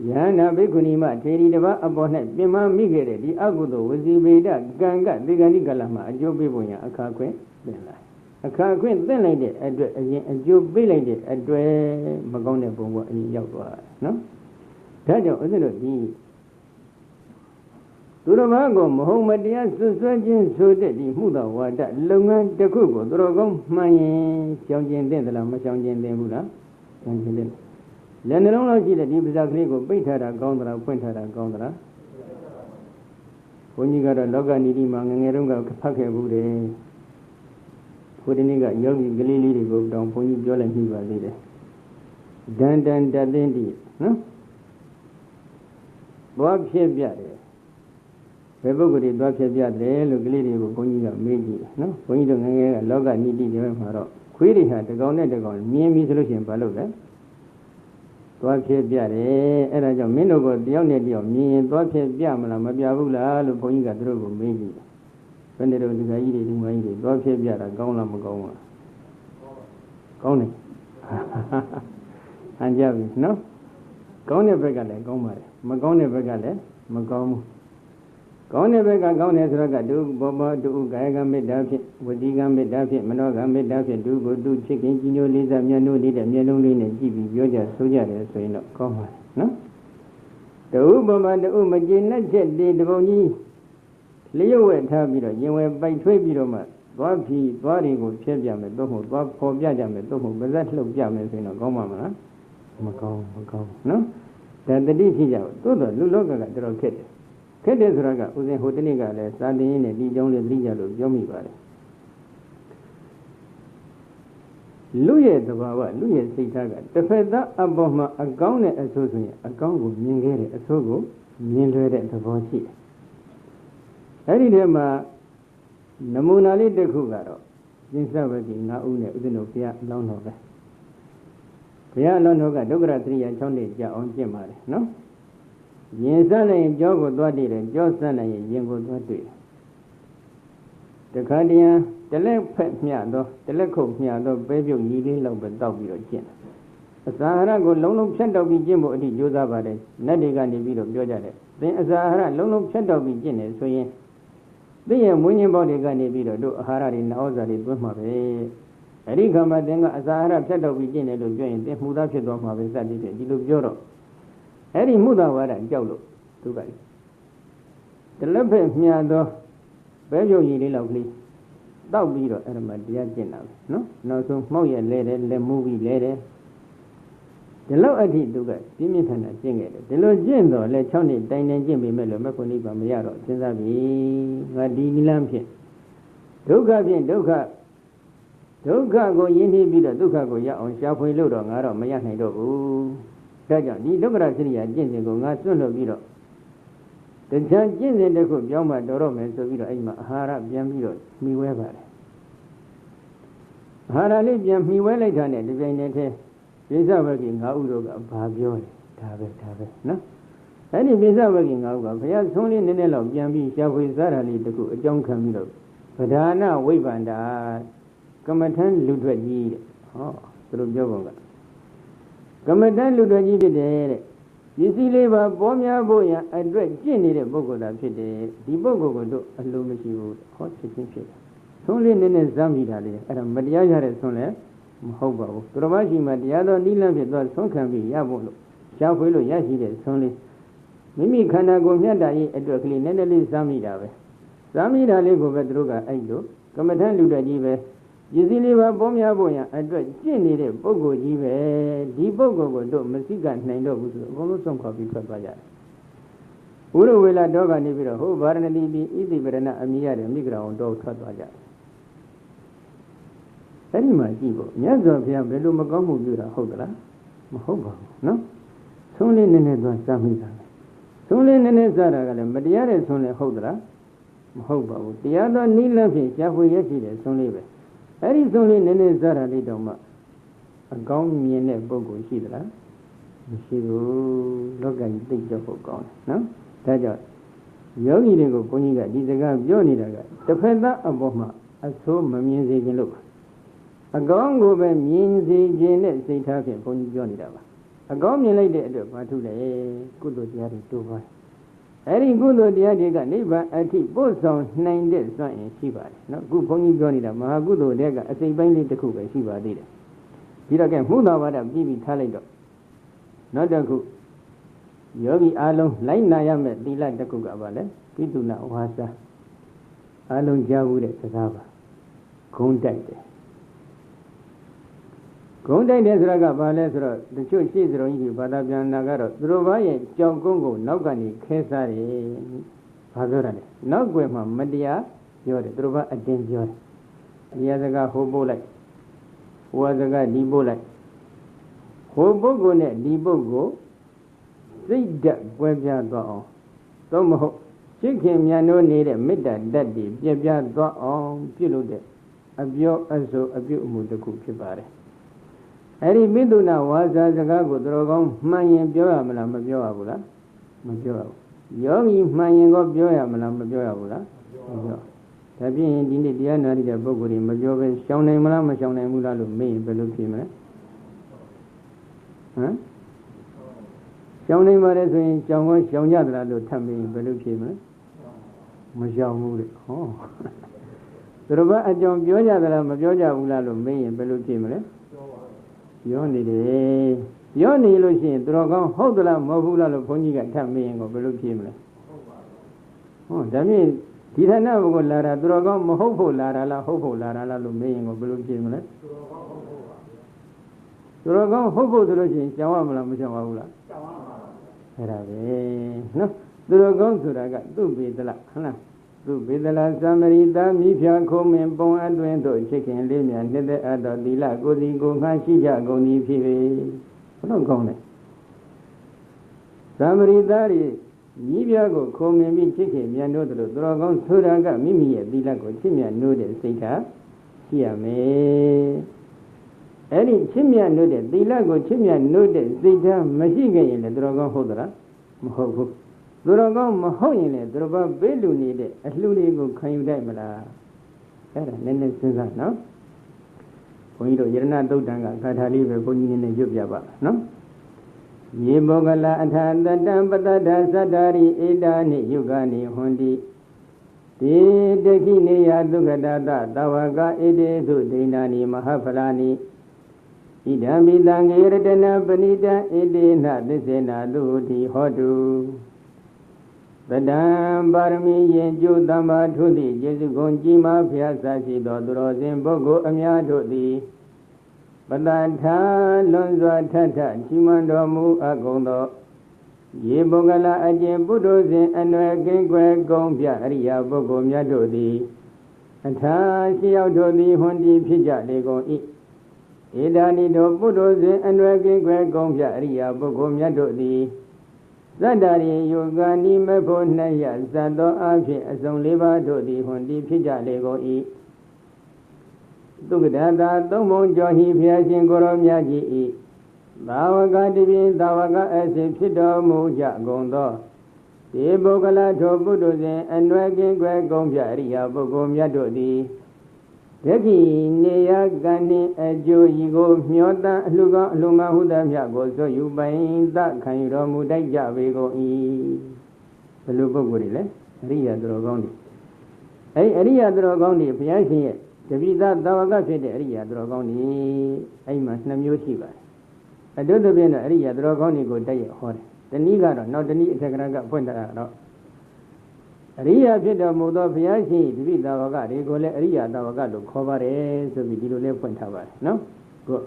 ယန္နာဘိက္ခုနီမထေရီတစ်ပါးအပေါ်၌ပြင်မမိခဲ့တဲ့ဒီအကုသိုလ်ဝစီဗေဒကံကဒီကဏိကာလမှာအကျိုးပေးဖို့ရန်အခါခွင့်သင်လာအခါခွင့်သင့်လိုက်တဲ့အတွက်အရင်အကျိုးပေးလိုက်တဲ့အတွက်မကောင်းတဲ့ဘုံကအရင်ရောက်သွားတယ်နော်ဒါကြောင့်ဦးဇင်းတို့ဒီသူတော်ဘာကိုမဟုတ်မတရားဆွဆွဲခြင်းဆိုတဲ့ဒီမှုတော်ဝါဒလုပ်ငန်းတစ်ခုကိုသူတော်ကောင်းမှန်ရင်ရှောင်ကျင်တဲ့သလားမရှောင်ကျင်သင့်ဘူးလားရှောင်ကျင်တဲ့လက်နှလုံးလောက်ရှိတဲ့ဒီပဇာကလေးကိုပိတ်ထားတာကောင်းသလားဖွင့်ထားတာကောင်းသလားဘုန်းကြီးကတော့လောကနီတိမှာငငယ်တုန်းကဖတ်ခဲ့ဘူးတယ်ဘုဒ္ဓနည်းကယောဂီကလေးလေးတွေကိုတောင်ဘုန်းကြီးပြောလိုက်ပြီးပါသေးတယ်ဒန်တန်တသိန်းတိနော်သွားဖြစ်ပြတယ်ဘယ်ပုဂ္ဂိုလ်တွေသွားဖြစ်ပြတယ်လို့ကလေးတွေကိုဘုန်းကြီးကမေးကြည့်တယ်နော်ဘုန်းကြီးတို့ငငယ်ကလောကနီတိတွေမှာတော့ခွေးတွေဟာတကောင်နဲ့တကောင်မြင်ပြီဆိုလို့ရှိရင်ဘာလုပ်လဲသွားဖြစ်ပြတယ်အဲ့ဒါကြောင့်မင်းတို့ကတယောက်နဲ့တယောက်မြင်ရင်သွားဖြစ်ပြမလားမပြဘူးလားလို့ဘုန်းကြီးကသူတို့ကိုမေးကြည့်တယ်ဘယ်နဲ့တော့ဒီကကြီးတွေဒီမကြီးတွေသွားဖြစ်ပြတာကောင်းလားမကောင်းဘူးလားကောင်းတယ်ဟန်ကြပြီနော်ကောင်းတဲ့ဘက်ကလည်းကောင်းပါတယ်မကောင်းတဲ့ဘက်ကလည်းမကောင်းဘူးကောင်းတဲ့ဘက်ကကောင်းတယ်ဆိုတော့ကဒုဘောဘောဒုကာယကမေတ္တာဖြင့်ဝစီကမေတ္တာဖြင့်မနောကမေတ္တာဖြင့်ဒုကိုဒုချစ်ခင်ကြီးညိုလေးစားမျက်နှာလေးတဲ့မျက်လုံးလေးနဲ့ကြည့်ပြီးပြောကြဆိုကြတယ်ဆိုရင်တော့ကောင်းပါတယ်နော်ဒုဘောဘောဒုမကျေနပ်ချက်ဒီတပုံကြီးလျှို့ဝဲထားပြီးတော့ရင်ဝဲပိုက်ထွေးပြီးတော့မှသွားဖြီးသွားတွေကိုဖြဲပြမယ်သို့မဟုတ်သွားဖော်ပြကြမယ်သို့မဟုတ်ပါးစပ်လှုပ်ပြမယ်ဆိုရင်တော့ကောင်းပါမလားမကောင်းနော်ဒါတတိရှိကြဘူးသို့တော့လူလောကကတော်တော်ခက်တယ်ခ ခက်တဲ့ဆိုတာကဦးဇင်းဟိုတနေ့ကလည်းစာသင်ရင်းနဲ့ဒီကြောင်းလေးသိကြလို့ပြောမိပါတယ်လူရဲ့သဘာဝလူရဲ့စိတ်ထားကတစ်ဖက်သားအပေါ်မှာအကောင်းနဲ့အဆိုးဆိုရင်အကောင်းကိုမြင်ခဲ့တယ်အဆိုးကိုမြင်လွယ်တဲ့သဘောရှိတယ်အဲ့ဒီထဲမှာနမူနာလေးတစ်ခုကတော့ကျင့်စဝတိ9ဦးနဲ့ဦးဇင်းတို့ဘုရားအလောင်းတော်ပဲဘုရားအလောင်းတော်ကဒုက္ခရသရိယာ6နှစ်ကြာအောင်ကျင့်ပါတယ်နော်ရင်စနိုင်ရင်ကြောကိုသွားတည်တယ်ကြောစနိုင်ရင်ရင်ကိုသွားတွေ့တယ်တခါတည်းတလက်ဖက်မျှသောတလက်ခုတ်မျှသောပဲပြုတ်ညီလေးလောက်ပဲတောက်ပြီးတော့ကျင့်တယ်အစာအာဟာရကိုလုံးလုံးဖြတ်တောက်ပြီးကျင့်ဖို့အထိကြိုးစားပါတယ်နတ်တွေကနေပြီးတော့ပြောကြတယ်သင်အစာအာဟာရလုံးလုံးဖြတ်တောက်ပြီးကျင့်တယ်ဆိုရင်သင်ရဲ့မွေးညင်းပေါက်တွေကနေပြီးတော့တို့အာဟာရတွေနှောစာတွေသွင်းမှာပဲအဲ့ဒီခါမှာသင်ကအစာအာဟာရဖြတ်တောက်ပြီးကျင့်တယ်လို့ပြောရင်သင်မှုသားဖြစ်သွားမှာပဲစသည်ဖြင့်ဒီလိုပြောတော့အဲ့ဒီမှုသားဝါဒကြောက်လို့သူကတလက်ဖက်မျှသောပဲပြုတ်ညီလေးလောက်ကလေးတောက်ပြီးတော့အဲ့ဒါမှတရားကျင့်တာပဲနော်နောက်ဆုံးမှောက်ရလဲတယ်လက်မူးပြီးလဲတယ်ဒီလောက်အထိသူကပြင်းပြင်းထန်ထန်ကျင့်ခဲ့တယ်ဒီလိုကျင့်တော့လဲ6နှစ်တိုင်တိုင်ကျင့်ပေမဲ့လို့မခွန်နိဗ္ဗာန်မရတော့စဉ်းစားပြီငါဒီနိလန်းဖြင့်ဒုက္ခဖြင့်ဒုက္ခကိုယဉ်နှီးပြီးတော့ဒုက္ခကိုရအောင်ရှာဖွေလို့တော့ငါတော့မရနိုင်တော့ဘူးဒါကြောင့်ဒီဒုက္ခရစရိယာကျင့်စဉ်ကိုငါစွန့်လွတ်ပြီးတော့တခြားကျင့်စဉ်တစ်ခုပြောင်းမှတော်တော့မယ်ဆိုပြီးတော့အဲ့မှာအာဟာရပြန်ပြီးတော့မှီဝဲပါတယ်အာဟာရလေးပြန်မှီဝဲလိုက်တာနဲ့ဒီပြိုင်နဲ့တည်းပိဿဝဂ္ဂီ9ဦးတို့ကဘာပြောလဲဒါပဲနော်အဲ့ဒီပိဿဝဂ္ဂီ9ဦးကဘုရားဆုံးလေးနည်းနည်းလောက်ပြန်ပြီးရှားဖွေစားတာလေးတစ်ခုအကြောင်းခံပြီးတော့ဗဒါနဝိဗ္ဗန္တာကမ္မထံလူထွက်ကြီးတဲ့ဟောသူတို့ပြောပုံကကမ္မထံလူထွက်ကြီးဖြစ်တယ်တဲ့ပစ္စည်းလေးပါပေါ်များဖို့ရန်အတွက်ကျင့်နေတဲ့ပုဂ္ဂိုလ်သာဖြစ်တယ်ဒီပုဂ္ဂိုလ်ကိုတို့အလိုမရှိဘူးဟောချက်ချင်းဖြစ်တယ်ဆုံးလေးနည်းနည်းဇမ်းမိတာလေးအဲ့ဒါမတရားရတဲ့ဆုံးလဲမဟုတ်ပါဘူးသူတော်မရှိမှတရားတော်နိလန့်ဖြစ်သွားဆုံးခံပြီးရဖို့လို့ရှားဖွေလို့ရရှိတဲ့ဆုံးလေးမိမိခန္ဓာကိုယ်မြတ်တာရဲ့အတွက်ကလေးနည်းနည်းလေးဇမ်းမိတာပဲဇမ်းမိတာလေးကိုပဲသူတို့ကအဲ့လိုကမ္မထံလူတက်ကြီးပဲပစ္စည်းလေးပါပေါ်များဖို့ရန်အတွက်ကျင့်နေတဲ့ပုဂ္ဂိုလ်ကြီးပဲဒီပုဂ္ဂိုလ်ကိုတို့မစိကနိုင်တော့ဘူးဆိုတော့အကုန်လုံးဆုံးခွာပြီးထွက်သွားကြတယ်ဥရဝေလာတော့ကနေပြီးတော့ဟိုဗာရဏတိပြီးဣတိပရဏအမိရတယ်မိဂရာဝန်တော့ထွက်သွားကြတယ်အဲ့ဒီမှာကြည့်ဖို့မြတ်စွာဘုရားဘယ်လိုမကောင်းမှုပြုတာဟုတ်သလားမဟုတ်ပါဘူးနော်ဆုံးလေးနည်းနည်းသွားစားမိတာပဲဆုံးလေးနည်းနည်းစားတာကလည်းမတရားတဲ့ဆုံးလေးဟုတ်သလားမဟုတ်ပါဘူးတရားတော်နိလန့်ဖြင့်ရှားဖွေရရှိတဲ့ဆုံးလေးပဲအဲ့ဒီဆုံးလေးနည်းနည်းစားတာလေးတော့မှအကောင်းမြင်တဲ့ပုဂ္ဂိုလ်ရှိသလားမရှိဘူးလောကကြီးသိကြဖို့ကောင်းတယ်နော်ဒါကြောင့်ယောဂီတွေကိုဘုန်းကြီးကဒီစကားပြောနေတာကတစ်ဖက်သားအပေါ်မှာအဆိုးမမြင်စေခြင်းလို့အကောင်းကိုပဲမြင်စေခြင်းနဲ့စိတ်ထားဖြင့်ဘုန်းကြီးပြောနေတာပါအကောင်းမြင်လိုက်တဲ့အတွက်ဘာထုလဲကုသိုလ်တရားတွေတိုးပါအဲ့ဒီကုသိုလ်တရားတွေကနိဗ္ဗာန်အထိပို့ဆောင်နိုင်တဲ့စွမ်းအင်ရှိပါတယ်နော်အခုဘုန်းကြီးပြောနေတာမဟာကုသိုလ်တွေကအစိပ်ပိုင်းလေးတစ်ခုပဲရှိပါသေးတယ်ဒီတော့ကဲမှုသာဝါဒပြီးပြီးထားလိုက်တော့နောက်တစ်ခုယောဂီအားလုံးလိုက်နာရမယ့်သီလတစ်ခုကဘာလဲပိသုဏဝါစာအားလုံးကြားဘူးတဲ့စကားပါဂုံးတိုက်တယ်ဂုံးတိုက်တယ်ဆိုတာကဘာလဲဆိုတော့တချို့ရှေ့စရုံကြီးဘာသာပြန်တာကတော့သူတို့ဘာရဲ့ကြောင်ကုန်းကိုနောက်ကနေခဲစားတယ်ဘာပြောတာလဲနောက်ွယ်မှာမတရားပြောတယ်သူတို့ဘာအတင်းပြောတယ်အရာစကားဟိုပို့လိုက်ဟိုစကားဒီပို့လိုက်ဟိုပုဂ္ဂိုလ်နဲ့ဒီပုဂ္ဂိုလ်စိတ်ဓာတ်ကွဲပြားသွားအောင်သို့မဟုတ်ရှိခင်မြန်တို့နေတဲ့မေတ္တာဓာတ်တွေပြည့်ပြားသွားအောင်ပြုလုပ်တဲ့အပြောအဆိုအပြုအမူတစ်ခုဖြစ်ပါတယ်အဲ့ဒီပိသုဏဝါစာစကားကိုသူတော်ကောင်းမှန်ရင်ပြောရမလားမပြောရဘူးလားမပြောရဘူးယောဂီမှန်ရင်ក៏ပြောရမလားမပြောရဘူးလားမပြောဒါဖြင့်ဒီနေ့တရားနာရတဲ့ပုဂ္ဂိုလ်တွေမပြောဘဲရှောင်နိုင်မလားမရှောင်နိုင်ဘူးလားလို့မေးရင်ဘယ်လိုဖြေမလဲဟမ်ရှောင်နိုင်ပါတယ်ဆိုရင်ရှောင်ကောရှောင်ကြသလားလို့ထပ်မေးရင်ဘယ်လိုဖြေမလဲမရှောင်ဘူးတဲ့ဟောသူတို့ကအကြောင်းပြောကြသလားမပြောကြဘူးလားလို့မေးရင်ဘယ်လိုဖြေမလဲပြောနေတယ်ပြောနေလို့ရှိရင်သူတော်ကောင်းဟုတ်သလားမဟုတ်ဘူးလားလို့ဘုန်းကြီးကထပ်မေးရင်ကိုဘယ်လိုဖြေမလဲဟောဒါဖြင့်ဒီဌာနဘုကလာတာသူတော်ကောင်းမဟုတ်ဖို့လာတာလားဟုတ်ဖို့လာတာလားလို့မေးရင်ကိုဘယ်လိုဖြေမလဲသူတော်ကောင်းဟုတ်ဖို့ဆိုလို့ရှိရင်ရှောင်ရမလားမရှောင်ရဘူးလားရှောင်ရပါဘူးအဲ့ဒါပဲနော် သူတော်ကောင်းဆိုတာကသူ့ပေသလားဟုတ်လားသူ့ပေသလားသမရိတာမိဖျားခုံးမင်ပုံအတွင်းသို့ချစ်ခင်လေးမြတ်နှစ်သက်အပ်သောသီလကိုယ်စီကိုငှားရှိကြကုန်သည်ဖြစ်ပေဘလို့ကောင်းလဲသမရိတာမိဖျားကိုခုံးမင်ပြီးချစ်ခင်မြတ်တို့တို့သူတော်ကောင်းဆိုတာကမိမိရဲ့သီလကိုချစ်မြတ်နိုးတဲ့စိတ်ဓာတ်ရှိရမယ်အဲ့ဒီချစ်မြတ်နိုးတဲ့သီလကိုချစ်မြတ်နိုးတဲ့စိတ်ဓာတ်မရှိခဲ့ရင်လည်းသူတော်ကောင်းဟုတ်သလားမဟုတ်ဘူးသူတော်ကောင်းမဟုတ်ရင်လည်းသူတော်ဘာပေးလူနေတဲ့အလှူလေးကိုခံယူတတ်မလားအဲ့ဒါနည်းနည်းစဉ်းစားနော်ဘုန်းကြီးတို့ယရဏသုတ်တံကဂါထာလေးပဲဘုန်းကြီးနည်းနည်းရွတ်ပြပါနော်ယေဘောဂလအထာတတံပတ္တဒသတ္တာရိဧတာနိယုဂာနိဟွန်တိတေတခိနေယဒုက္ခတတသဝကဧတေသုဒိဏာနိမဟာဖလာနိဣဒံမိတံငေရတနာပဏိတံဧတေနသစ္စေနာသုတိဟောတုတတံပါရမီယင်ကျိုးသမ္မာထုသည့်ယေရှုကုန်ကြီးမားဖျားစာရှိသောသူတော်စင်ပုဂ္ဂိုလ်အများတို့သည်ပတ္တထာလွန်စွာထထချီးမွမ်းတော်မူအပ်ကုန်သောယေပုဂ္ဂလအကျင့်ပုထုဇဉ်အနွယ်ကင်းကွယ်ကုန်ပြအရိယာပုဂ္ဂိုလ်များတို့သည်အထာရှိရောက်တို့သည်ဟွန်တီဖြစ်ကြလေကုန်၏ဧဒါနိတို့ပုထုဇဉ်အနွယ်ကင်းကွယ်ကုန်ပြအရိယာပုဂ္ဂိုလ်များတို့သည်သတ္တရိယောဂာနိမဖို့နှစ်ရဇတ်သောအဖြစ်အစုံ၄ပါးတို့သည်ဟွန်တီဖြစ်ကြလေကုန်၏သုက္ကဒတာသုံးပုံကျော်ဟိဖျားရှင်ကိုရောမြတ်ကြီး၏သာဝကတပြင်းသာဝကအစဉ်ဖြစ်တော်မူကြကုန်သောဒီပုဂ္ဂလထိုပုထုဇဉ်အနွယ်ကင်းကွယ်ကုန်ပြအရိယာပုဂ္ဂိုလ်မြတ်တို့သည်ဒက္ခိနေယကံနှင့်အကျိုးဤကိုမျောတန်အလှကောင်းအလှငါဟုသမျှကိုဆိုယူပိုင်သခံယူတော်မူတတ်ကြပေကုန်၏ဘယ်လိုပုဂ္ဂိုလ်တွေလဲအရိယာသူတော်ကောင်းတွေအဲ့အရိယာသူတော်ကောင်းတွေဘုရားရှင်ရဲ့တပိသသာဝကဖြစ်တဲ့အရိယာသူတော်ကောင်းတွေအဲ့မှာ2မျိုးရှိပါတယ်အတုတ္တပြင်းတော့အရိယာသူတော်ကောင်းတွေကိုတိုက်ရဟောတယ်တနည်းကတော့နောက်တနည်းအထက်ကရကဖွင့်တာတော့အရိယာဖြစ်တော်မူသောဘုရားရှင်တပိသာဝကတွေကိုလည်းအရိယာသာဝကလို့ခေါ်ပါတယ်ဆိုပြီးဒီလိုလေးဖွင့်ထားပါတယ်နော်ကို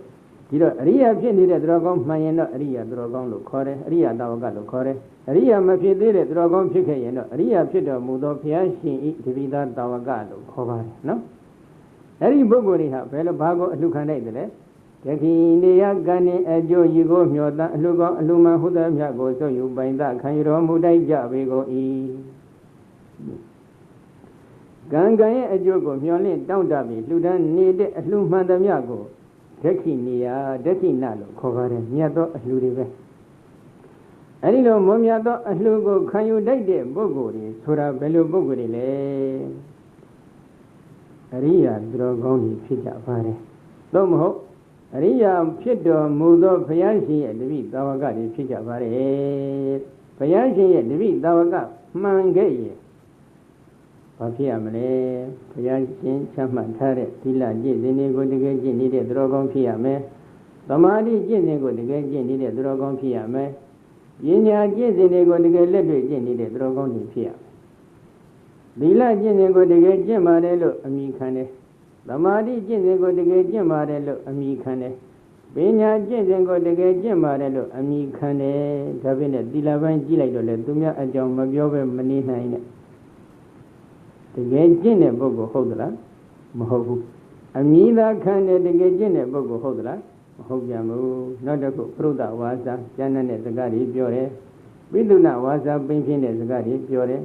ဒီတော့အရိယာဖြစ်နေတဲ့သူတော်ကောင်းမှန်ရင်တော့အရိယာသူတော်ကောင်းလို့ခေါ်တယ်အရိယာသာဝကလို့ခေါ်တယ်အရိယာမဖြစ်သေးတဲ့သူတော်ကောင်းဖြစ်ခဲ့ရင်တော့အရိယာဖြစ်တော်မူသောဘုရားရှင်ဤတပိသာဝကလို့ခေါ်ပါတယ်နော်အဲ့ဒီပုဂ္ဂိုလ်တွေဟာဘယ်လိုဘာကိုအလှခံနိုင်တယ်လဲတခိနေယကံနှင့်အကျိုးဤကိုမျှော်တန်အလှကောင်းအလှမှန်ဟုသမျှကိုဆုပ်ယူပိုင်သခံယူတော်မူတိုက်ကြပေကုန်၏ကံကံရဲ့အကျိုးကိုမျှော်လင့်တောင့်တပြီးလှူဒန်းနေတဲ့အလှမှန်သမျှကိုဒက္ခိနေယဒက္ခိနလို့ခေါ်ပါတယ်မြတ်သောအလှတွေပဲအဲ့ဒီလိုမွန်မြတ်သောအလှကိုခံယူတတ်တဲ့ပုဂ္ဂိုလ်တွေဆိုတာဘယ်လိုပုဂ္ဂိုလ်တွေလဲအရိယာသူတော်ကောင်းတွေဖြစ်ကြပါတယ်သို့မဟုတ်အရိယာဖြစ်တော်မူသောဘုရားရှင်ရဲ့တပိသာဝကတွေဖြစ်ကြပါတယ်ဘုရားရှင်ရဲ့တပိသာဝကမှန်ခဲ့ရင်ဘာဖြစ်ရမလဲဘုရားရှင်ချမှတ်ထားတဲ့သီလကျင့်စဉ်တွေကိုတကယ်ကျင့်နေတဲ့သူတော်ကောင်းဖြစ်ရမယ်သမာဓိကျင့်စဉ်ကိုတကယ်ကျင့်နေတဲ့သူတော်ကောင်းဖြစ်ရမယ်ပညာကျင့်စဉ်တွေကိုတကယ်လက်တွေ့ကျင့်နေတဲ့သူတော်ကောင်းတွေဖြစ်ရမယ်သီလကျင့်စဉ်ကိုတကယ်ကျင့်ပါတယ်လို့အမိခံတယ်သမာဓိကျင့်စဉ်ကိုတကယ်ကျင့်ပါတယ်လို့အမိခံတယ်ပညာကျင့်စဉ်ကိုတကယ်ကျင့်ပါတယ်လို့အမိခံတယ်ဒါဖြင့်သီလပိုင်းကြည့်လိုက်တော့လေသူများအကြောင်းမပြောဘဲမနေနိုင်နဲ့တကယ်ကျင့်တဲ့ပုဂ္ဂိုလ်ဟုတ်သလားမဟုတ်ဘူးအမိသာခံတယ်တကယ်ကျင့်တဲ့ပုဂ္ဂိုလ်ဟုတ်သလားမဟုတ်ပြန်ဘူးနောက်တစ်ခုပရုဒ္ဒဝါစာကျမ်းတဲ့စကားတွေပြောတယ်ပိသုဏဝါစာပင်ဖြင်းတဲ့စကားတွေပြောတယ်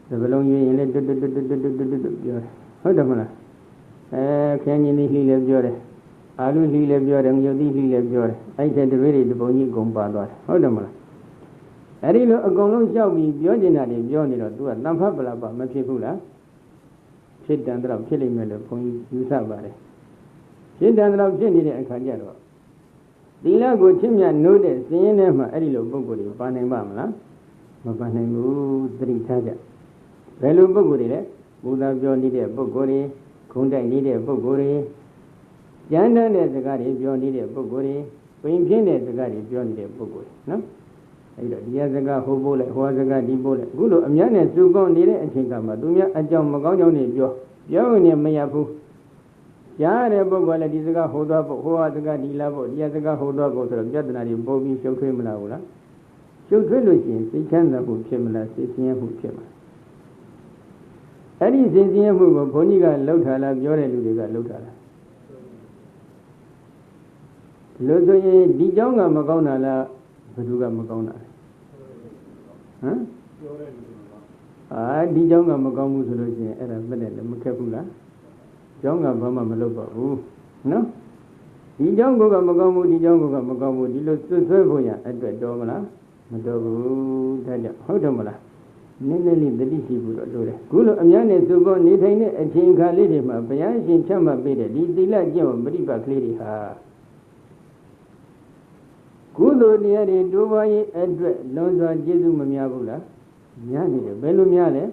ဒီဘလုံးရွေးရင်လည်းတွတ်တွတ်တွတ်တွတ်တွတ်တွတ်ပြောတယ်ဟုတ်တယ်မလားခင်းကြီးလေးလည်းပြောတယ်အာလူလေးလည်းပြောတယ်ငရုတ်သီးလေးလည်းပြောတယ်အဲ့ဒီတပည့်တွေဒီပုံကြီးအကုန်ပါသွားတယ်ဟုတ်တယ်မလားအဲ့ဒီလိုအကုန်လုံးလျှောက်ပြီးပြောနေတာတွေပြောနေတော့ तू ကတန်ဖတ်ပလာပမဖြစ်ဘူးလားဖြစ်တန်တော့ဖြစ်လိမ့်မယ်လို့ဘုန်းကြီးယူဆပါတယ်ဖြစ်တန်တော့ဖြစ်နေတဲ့အခါကျတော့သီလကိုချစ်မြတ်နိုးတဲ့စည်ရင်ထဲမှာအဲ့ဒီလိုပုဂ္ဂိုလ်တွေပါနိုင်ပါမလားမပါနိုင်ဘူးသတိထားကြဘယ်လိုပုဂ္ဂိုလ်တွေလဲဘုရားပြောနေတဲ့ပုဂ္ဂိုလ်တွေခုံတိုက်နေတဲ့ပုဂ္ဂိုလ်တွေကျမ်းတမ်းတဲ့စကားတွေပြောနေတဲ့ပုဂ္ဂိုလ်တွေပင်ပြင်းတဲ့စကားတွေပြောနေတဲ့ပုဂ္ဂိုလ်တွေနော်အဲ့တော့ဒီစကားဟိုပို့လိုက်ဟောစကားဒီပို့လိုက်အခုလိုအများနဲ့စုပေါင်းနေတဲ့အချိန်ကမှသူများအကြောင်းမကောင်းကြောင်းတွေပြောရင်မရဘူးကြားတဲ့ပုဂ္ဂိုလ်လည်းဒီစကားဟိုသွားဖို့ဟိုဟာစကားဒီလာဖို့ဒီစကားဟိုသွားဖို့ဆိုတော့ပြဿနာတွေပုံပြီးရှုပ်ထွေးမလာဘူးလားရှ ရှုပ်ထွေးလို့ရှိရင်စိတ်ချမ်းသာမှုဖြစ်မလားစိတ်ဆင်းရဲမှုဖြစ်မှာအဲ့ဒီစိတ်ဆင်းရဲမှုကိုဘုန်းကြီးကလှုပ်ထားလားပြောတဲ့လူတွေကလှုပ်ထားလားလို့ဆိုရင်ဒီเจ้าကမကောင်းတာလားဘယ်သူကမကောင်းတာလဲဟမ်ပြောတဲ့လူဒီเจ้าကမကောင်းဘူးဆိုလို့ရှိရင်အဲ့ဒါမတဲ့လည်းမခက်ဘူးလားเจ้าကဘာမှမလုပ်ပါဘူးနော်ဒီเจ้าကမကောင်းဘူးဒီเจ้าကမကောင်းဘူးဒီလိုစွတ်ဆွဲဖို့ရအတွက်တော်မလားမတော်ဘူးဒါကြောင့်ဟုတ်တယ်မလားနည်းနည်းလေးတတိရှိဖို့တော့လိုတယ်ခုလိုအများနဲ့စုပေါင်းနေထိုင်တဲ့အချိန်အခါလေးတွေမှာဘုရားရှင်ချမှတ်ပေးတဲ့ဒီသီလကျင့်ဝတ်ပฏิပတ်ကလေးတွေဟာကုသိုလ်တရားတွေတိုးပွားရေးအတွက်လွန်စွာကျေးဇူးမများဘူးလားများနေတယ်ဘယ်လိုများလဲ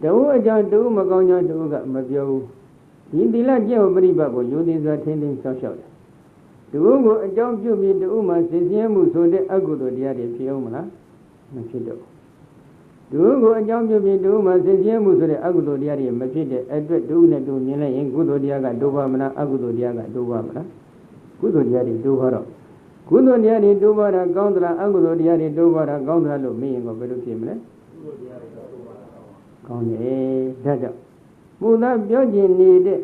တဝုအကြောင်းတဝုမကောင်းကြောင်းတဝုကမပြောဘူးဒီသီလကျင့်ဝတ်ပฏิပတ်ကိုယုံကြည်စွာထိန်းသိမ်းစောင့်ရှောက်တယ်တဝုကိုအကြောင်းပြုပြီးတဝုမှာစင်ကြဲမှုဆိုတဲ့အကုသိုလ်တရားတွေဖြစ်အောင်မလားမဖြစ်တော့တဝုကိုအကြောင်းပြုပြီးတဝုမှာစင်ကြဲမှုဆိုတဲ့အကုသိုလ်တရားတွေမဖြစ်တဲ့အတွက်တဝုနဲ့တဝုမြင်လိုက်ရင်ကုသိုလ်တရားကတိုးပါမလားအကုသိုလ်တရားကတိုးပါမလားကုသိုလ်တရားတွေတိုးပါတော့ကုသိုလ်တရားတွေတိုးပါတာကောင်းသလားအကုသိုလ်တရားတွေတိုးပါတာကောင်းသလားလို့မေးရင်ကိုဘယ်လိုဖြစ်မလဲကုသိုလ်တရားတွေတိုးပါတာကောင်းတယ်ဒါကြောင့်ဘုရားပြောကျင်နေတဲ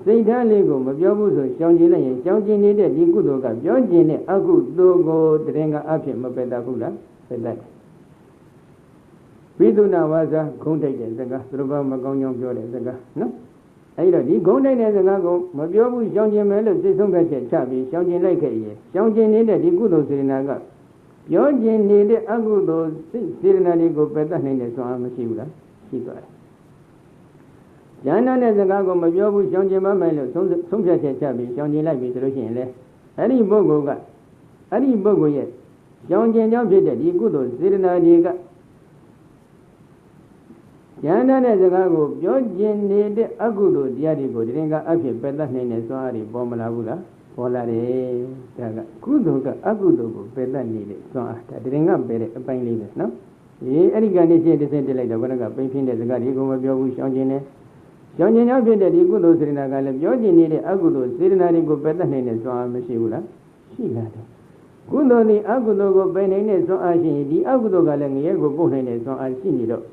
့စိတ်ဓာတ်လေးကိုမပြောဘူးဆိုရှောင်ကျင်လိုက်ရင်ရှောင်ကျင်နေတဲ့ဒီကုသိုလ်ကပြောကျင်တဲ့အကုသိုလ်ကိုတရင်ကအဖြစ်မပယ်တတ်ဘူးလားပယ်တတ်တယ်ဝိသုဏဝါစာခုံးတိုက်တဲ့စကားသူတို့ဘာမကောင်းကြောင်းပြောတဲ့စကားနော်အဲ့တော့ဒီဂုံးတိုက်တဲ့စကားကိုမပြောဘူးရှောင်ကျင်မယ်လို့စိတ်ဆုံးဖြတ်ချက်ချပြီးရှောင်ကျင်လိုက်ခဲ့ရင်ရှောင်ကျင်နေတဲ့ဒီကုသိုလ်စေတနာကပြောကျင်နေတဲ့အကုသိုလ်စိတ်စေတနာတွေကိုပယ်တတ်နိုင်တဲ့စွမ်းအားမရှိဘူးလားရှိပါတယ်ဉာဏ်နဲ့စကားကိုမပြောဘူးရှောင်ကျင်မမယ်လို့ဆုံးဖြတ်ချက်ချပြီးရှောင်ကျင်လိုက်ပြီဆိုလို့ရှိရင်လေအဲ့ဒီပုဂ္ဂိုလ်ရဲ့ရှောင်ကျင်ကြောင့်ဖြစ်တဲ့ဒီကုသိုလ်စေတနာတွေကဉာဏ်နဲ့စကားကိုပြောကျင်နေတဲ့အကုသိုလ်တရားတွေကိုတရင်ကအဖြစ်ပယ်တတ်နိုင်တဲ့စွမ်းအားတွေပေါ်မလာဘူးလားပေါ်လာတယ်ဒါကကုသိုလ်ကအကုသိုလ်ကိုပယ်တတ်နေတဲ့စွမ်းအားဒါတရင်ကပယ်တဲ့အပိုင်းလေးပဲနော်အဲ့ဒီကနေရှင်းတစ်စင်းတက်လိုက်တော့ဘုရားကပိန်ဖြင်းတဲ့စကားတွေကိုမပြောဘူးရှောင်ကျင်တယ်ရှောင်ကျင်ကြောင့်ဖြစ်တဲ့ဒီကုသိုလ်စေတနာကလည်းပြောကျင်နေတဲ့အကုသိုလ်စေတနာတွေကိုပယ်တတ်နိုင်တဲ့စွမ်းအားမရှိဘူးလားရှိလာတယ်ကုသိုလ်ဒီအကုသိုလ်ကိုပယ်နိုင်တဲ့စွမ်းအားရှိရင်ဒီအကုသိုလ်ကလည်းငရဲကိုပို့နိုင်တဲ့စွမ်းအားရှိနေတော့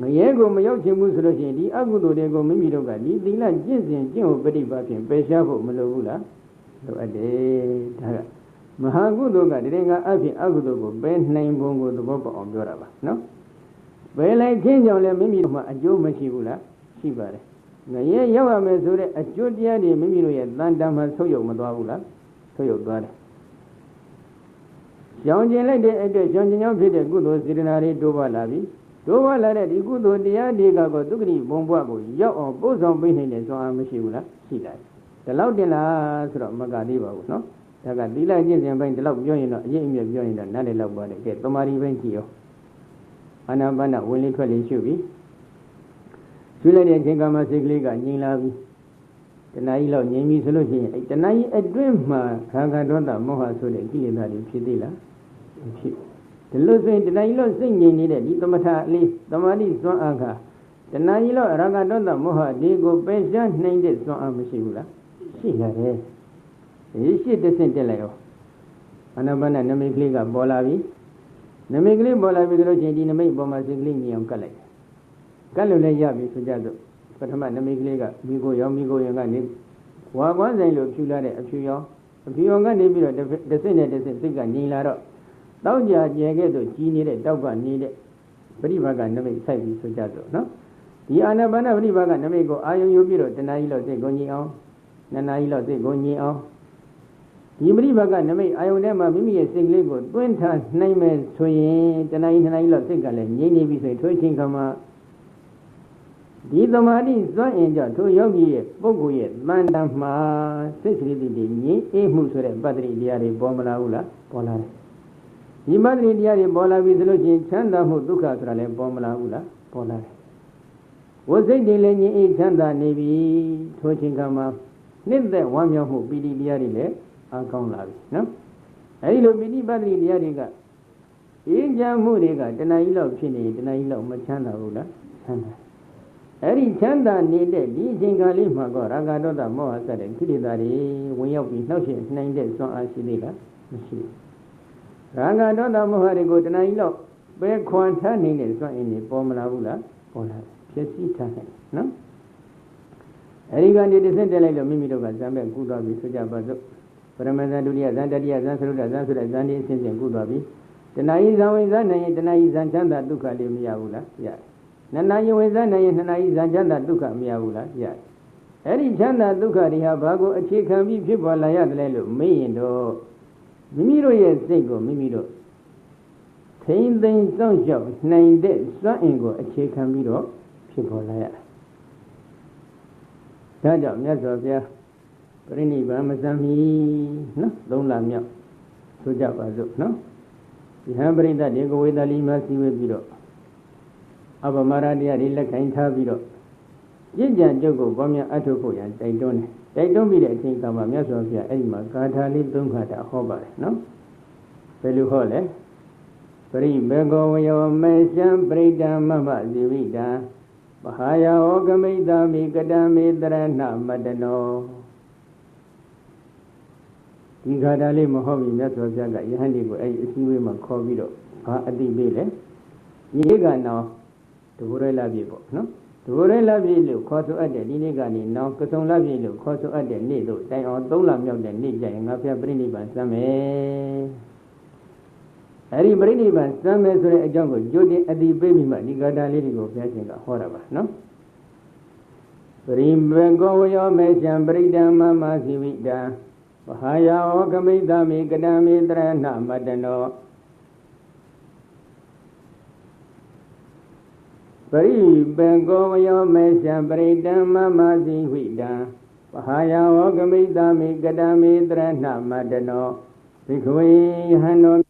ငရဲကိုမရောက်ချင်ဘူးဆိုလို့ရှိရင်ဒီအကုသိုလ်တွေကိုမိမိတို့ကဒီသီလကျင့်စဉ်ကျင့်ဝတ်ပฏิပတ်ဖြင့်ပယ်ရှားဖို့မလိုဘူးလားလိုအပ်တယ်ဒါကမဟာကုသိုလ်ကတရင်ကအဖြစ်အကုသိုလ်ကိုပယ်နိုင်ပုံကိုသဘောပေါက်အောင်ပြောတာပါနော်ပယ်လိုက်ခြင်းကြောင့်လည်းမိမိတို့မှာအကျိုးမရှိဘူးလားရှိပါတယ်ငရဲရောက်ရမယ်ဆိုတဲ့အကျိုးတရားတွေမိမိတို့ရဲ့တန်တမ်းမှာဆုပ်ယုပ်မသွားဘူးလားဆုပ်ယုပ်သွားတယ်ရှောင်ကျင်လိုက်တဲ့အတွက်ရှောင်ကျင်ကြောင့်ဖြစ်တဲ့ကုသိုလ်စေတနာတွေတိုးပွားလာပြီတိုးပွားလာတဲ့ဒီကုသိုလ်တရားတွေကကိုသုခတိဘုံဘွားကိုရောက်အောင်ပို့ဆောင်ပေးနိုင်တဲ့စွမ်းအားမရှိဘူးလားရှိတယ်ဒီလောက်တင်လားဆိုတော့မကသေးပါဘူးနော်ဒါကသီလကျင့်စဉ်ပိုင်းဒီလောက်ပြောရင်တော့အရင်အမြဲပြောရင်တော့နားလည်လောက်ပါတယ်ကဲတမာရီပိုင်းကြည့်ရောအာနာပါနဝင်လေထွက်လေရှုပြီးရှုလိုက်တဲ့အချိန်ကမှစိတ်ကလေးကငြိမ်လာပြီတဏှာကြီးလောက်ငြိမ်ပြီဆိုလို့ရှိရင်အဲတဏှာကြီးအတွင်းမှာခံခံဒေါသမောဟဆိုတဲ့ကိလေသာတွေဖြစ်သေးလားမဖြစ်ဒီလိုဆိုရင်တဏှာကြီးလောက်စိတ်ငြိမ်နေတဲ့ဒီသမထလေးသမာဓိစွမ်းအားကတဏှာကြီးလောက်ရာဂဒေါသမောဟဒီကိုပယ်ရှားနိုင်တဲ့စွမ်းအားမရှိဘူးလားရှိလာတယ်ဒီရှိတစ်ဆင့်တက်လိုက်ရောအာနာပါနနမိတ်ကလေးကပေါ်လာပြီနမိတ်ကလေးပေါ်လာပြီဆိုလို့ရှိရင်ဒီနမိတ်ပေါ်မှာစိတ်ကလေးငြိမ်အောင်ကတ်လိုက်ကတ်လို့လည်းရပြီဆိုကြစို့ပထမနမိတ်ကလေးကမိကိုရောမိကိုရောကနေဝါကွမ်းဆိုင်လို့ဖြူလာတဲ့အဖြူရောကနေပြီးတော့တစ်စိနဲ့တစ်စိစိတ်ကငြိမ်လာတော့တောက်ကြကျဲခဲ့တော့ကြီးနေတဲ့တောက်ကနေတဲ့ပရိဘာကနမိတ်ဆိုင်ပြီးဆိုကြစို့နော်ဒီအာနာပါနပရိဘာကနမိတ်ကိုအာယုံယူပြီးတော့တဏှာကြီးလောက်စိတ်ကိုငြိမ်အောင်နှစ်နာရီလောက်စိတ်ကိုငြိမ်အောင်ဒီပရိဘာကနမိတ်အာယုံထဲမှာမိမိရဲ့စိတ်ကလေးကိုတွင်းထားနိုင်မယ်ဆိုရင်တဏှာကြီးနှစ်နာရီလောက်စိတ်ကလည်းငြိမ်နေပြီဆိုရင်ထိုးချင်းခါမှာဒီသမာဓိစွမ်းအင်ကြောင့်ထိုယောဂီရဲ့ပုဂ္ဂိုလ်ရဲ့တန်တမ်းမှာစိတ်ကလေးတွေငြိမ်အေးမှုဆိုတဲ့ပတ္တိတရားတွေပေါ်မလာဘူးလားပေါ်လာတယ်ဒီပတ္တိတရားတွေပေါ်လာပြီဆိုလို့ချင်းချမ်းသာမှုဒုက္ခဆိုတာလည်းပေါ်မလာဘူးလားပေါ်လာတယ်ဝစိတ်တွေလည်းငြိမ်အေးချမ်းသာနေပြီထိုချင်းကမှာနှစ်သက်ဝမ်းမြောက်မှုပီတိတရားတွေလည်းအကောင်းလာပြီနော်အဲဒီလိုပီတိပတ္တိတရားတွေကအေးချမ်းမှုတွေကတဏှာကြီးလောက်ဖြစ်နေတဏှာကြီးလောက်မချမ်းသာဘူးလားချမ်းသာအဲ့ဒီချမ်းသာနေတဲ့ဒီအချိန်ကာလလေးမှာကရာဂဒေါသမောဟစတဲ့ကိလေသာတွေဝင်ရောက်ပြီးနှောက်ယှက်နိုင်တဲ့စွမ်းအားရှိသေးလားမရှိဘူး ရာဂဒေါသမောဟတွေကိုတဏှာကြီးလောက်ပဲခွန်ထားနေတဲ့စွန့်အင်းနေပေါ်မလာဘူးလားပေါ်လာဖြစ်စီထားတယ်နော်အဲဒီကနေတစ်ဆင့်တက်လိုက်လို့မိမိတို့ကဇံပဲကုသွားပြီဆိုကြပါစို့ပရမဇန်ဒုတိယဇန်တတိယဇန်သရုဒ္ဓဇန်ဆိုတဲ့ဇန်ဒီအစဉ်စဉ်ကုသွားပြီတဏှာကြီးဇံဝင်ဇန်နိုင်ရင်တဏှာကြီးဇန်ချမ်းသာဒုက္ခလေးမရဘူးလားရတယ်နဏကြီးဝင်ဇန်နိုင်ရင်နဏကြီးဇန်ချမ်းသာဒုက္ခမရဘူးလားရတယ်အဲ့ဒီချမ်းသာဒုက္ခတွေဟာဘာကိုအခြေခံပြီးဖြစ်ပေါ်လာရတယ်လဲလို့မေးရင်တော့မိမိတို့ရဲ့စိတ်ကိုမိမိတို့ထိမ့်သိမ်းစောင့်ရှောက်နိုင်တဲ့စွမ်းအင်ကိုအခြေခံပြီးတော့ဖြစ်ပေါ်လာရတယ်ဒါကြောင့်မြတ်စွာဘုရားပြိဋိဘံမစံမီနော်3လမြောက်ဆိုကြပါစို့နော်ဒီဟံပရိသတ်ဒီကိုဝေဒလီမှာစီဝေပြီးတော့အပမရတရားတွေလက်ခံထားပြီးတော့ရင့်ကြံကြုတ်ကိုဘောများအထုဖို့ရန်တိုက်တွန်းတယ်တိုက်တွန်းပြီးတဲ့အချိန်ကမှမြတ်စွာဘုရားအဲ့ဒီမှာဂါထာလေး3ခါတာဟောပါတယ်နော်ဘယ်လိုဟောလဲပရိဘေကောဝယောမေရှံပရိဒံမမဇီဝိတံမဟာယောဂမိတ္တမိကတံမေတရဏမတနောဒီဂါထာလေးမဟုတ်ဘူးမြတ်စွာဘုရားကယဟန်ဒီကိုအဲ့ဒီအစည်းအဝေးမှာခေါ်ပြီးတော့ဘာအတိပေးလဲဒီကနောတဘူရဲလာပြီပေါ့နော်တဘူရဲလာပြီလို့ခေါ်ဆိုအပ်တဲ့ဒီနေ့ကနေနောကစုံလာပြီလို့ခေါ်ဆိုအပ်တဲ့နေ့တို့တိုင်အောင်3လမြောက်တဲ့နေ့ကျရင်ငါဘုရားပြိဋိဘံစမ်းမယ်အဲ့ဒီပြိဋိဘံစမ်းမယ်ဆိုတဲ့အကြောင်းကိုကြိုတင်အတိပေးပြီးမှဒီဂါထာလေးတွေကိုဘုရားရှင်ကဟောတာပါနော်ပရိဘေကောဝယောမေရှံပရိဒံမမဇီဝိတံမဟာယောဂမိတ္တမိကတံမေတရဏမတနောပရိပေကောဝယောမေရှံပရိတံမမဇိဝိတံမဟာယောဂမိတ္တမိကတံမေတရဏမတနောဘိက္ခဝေဟံနော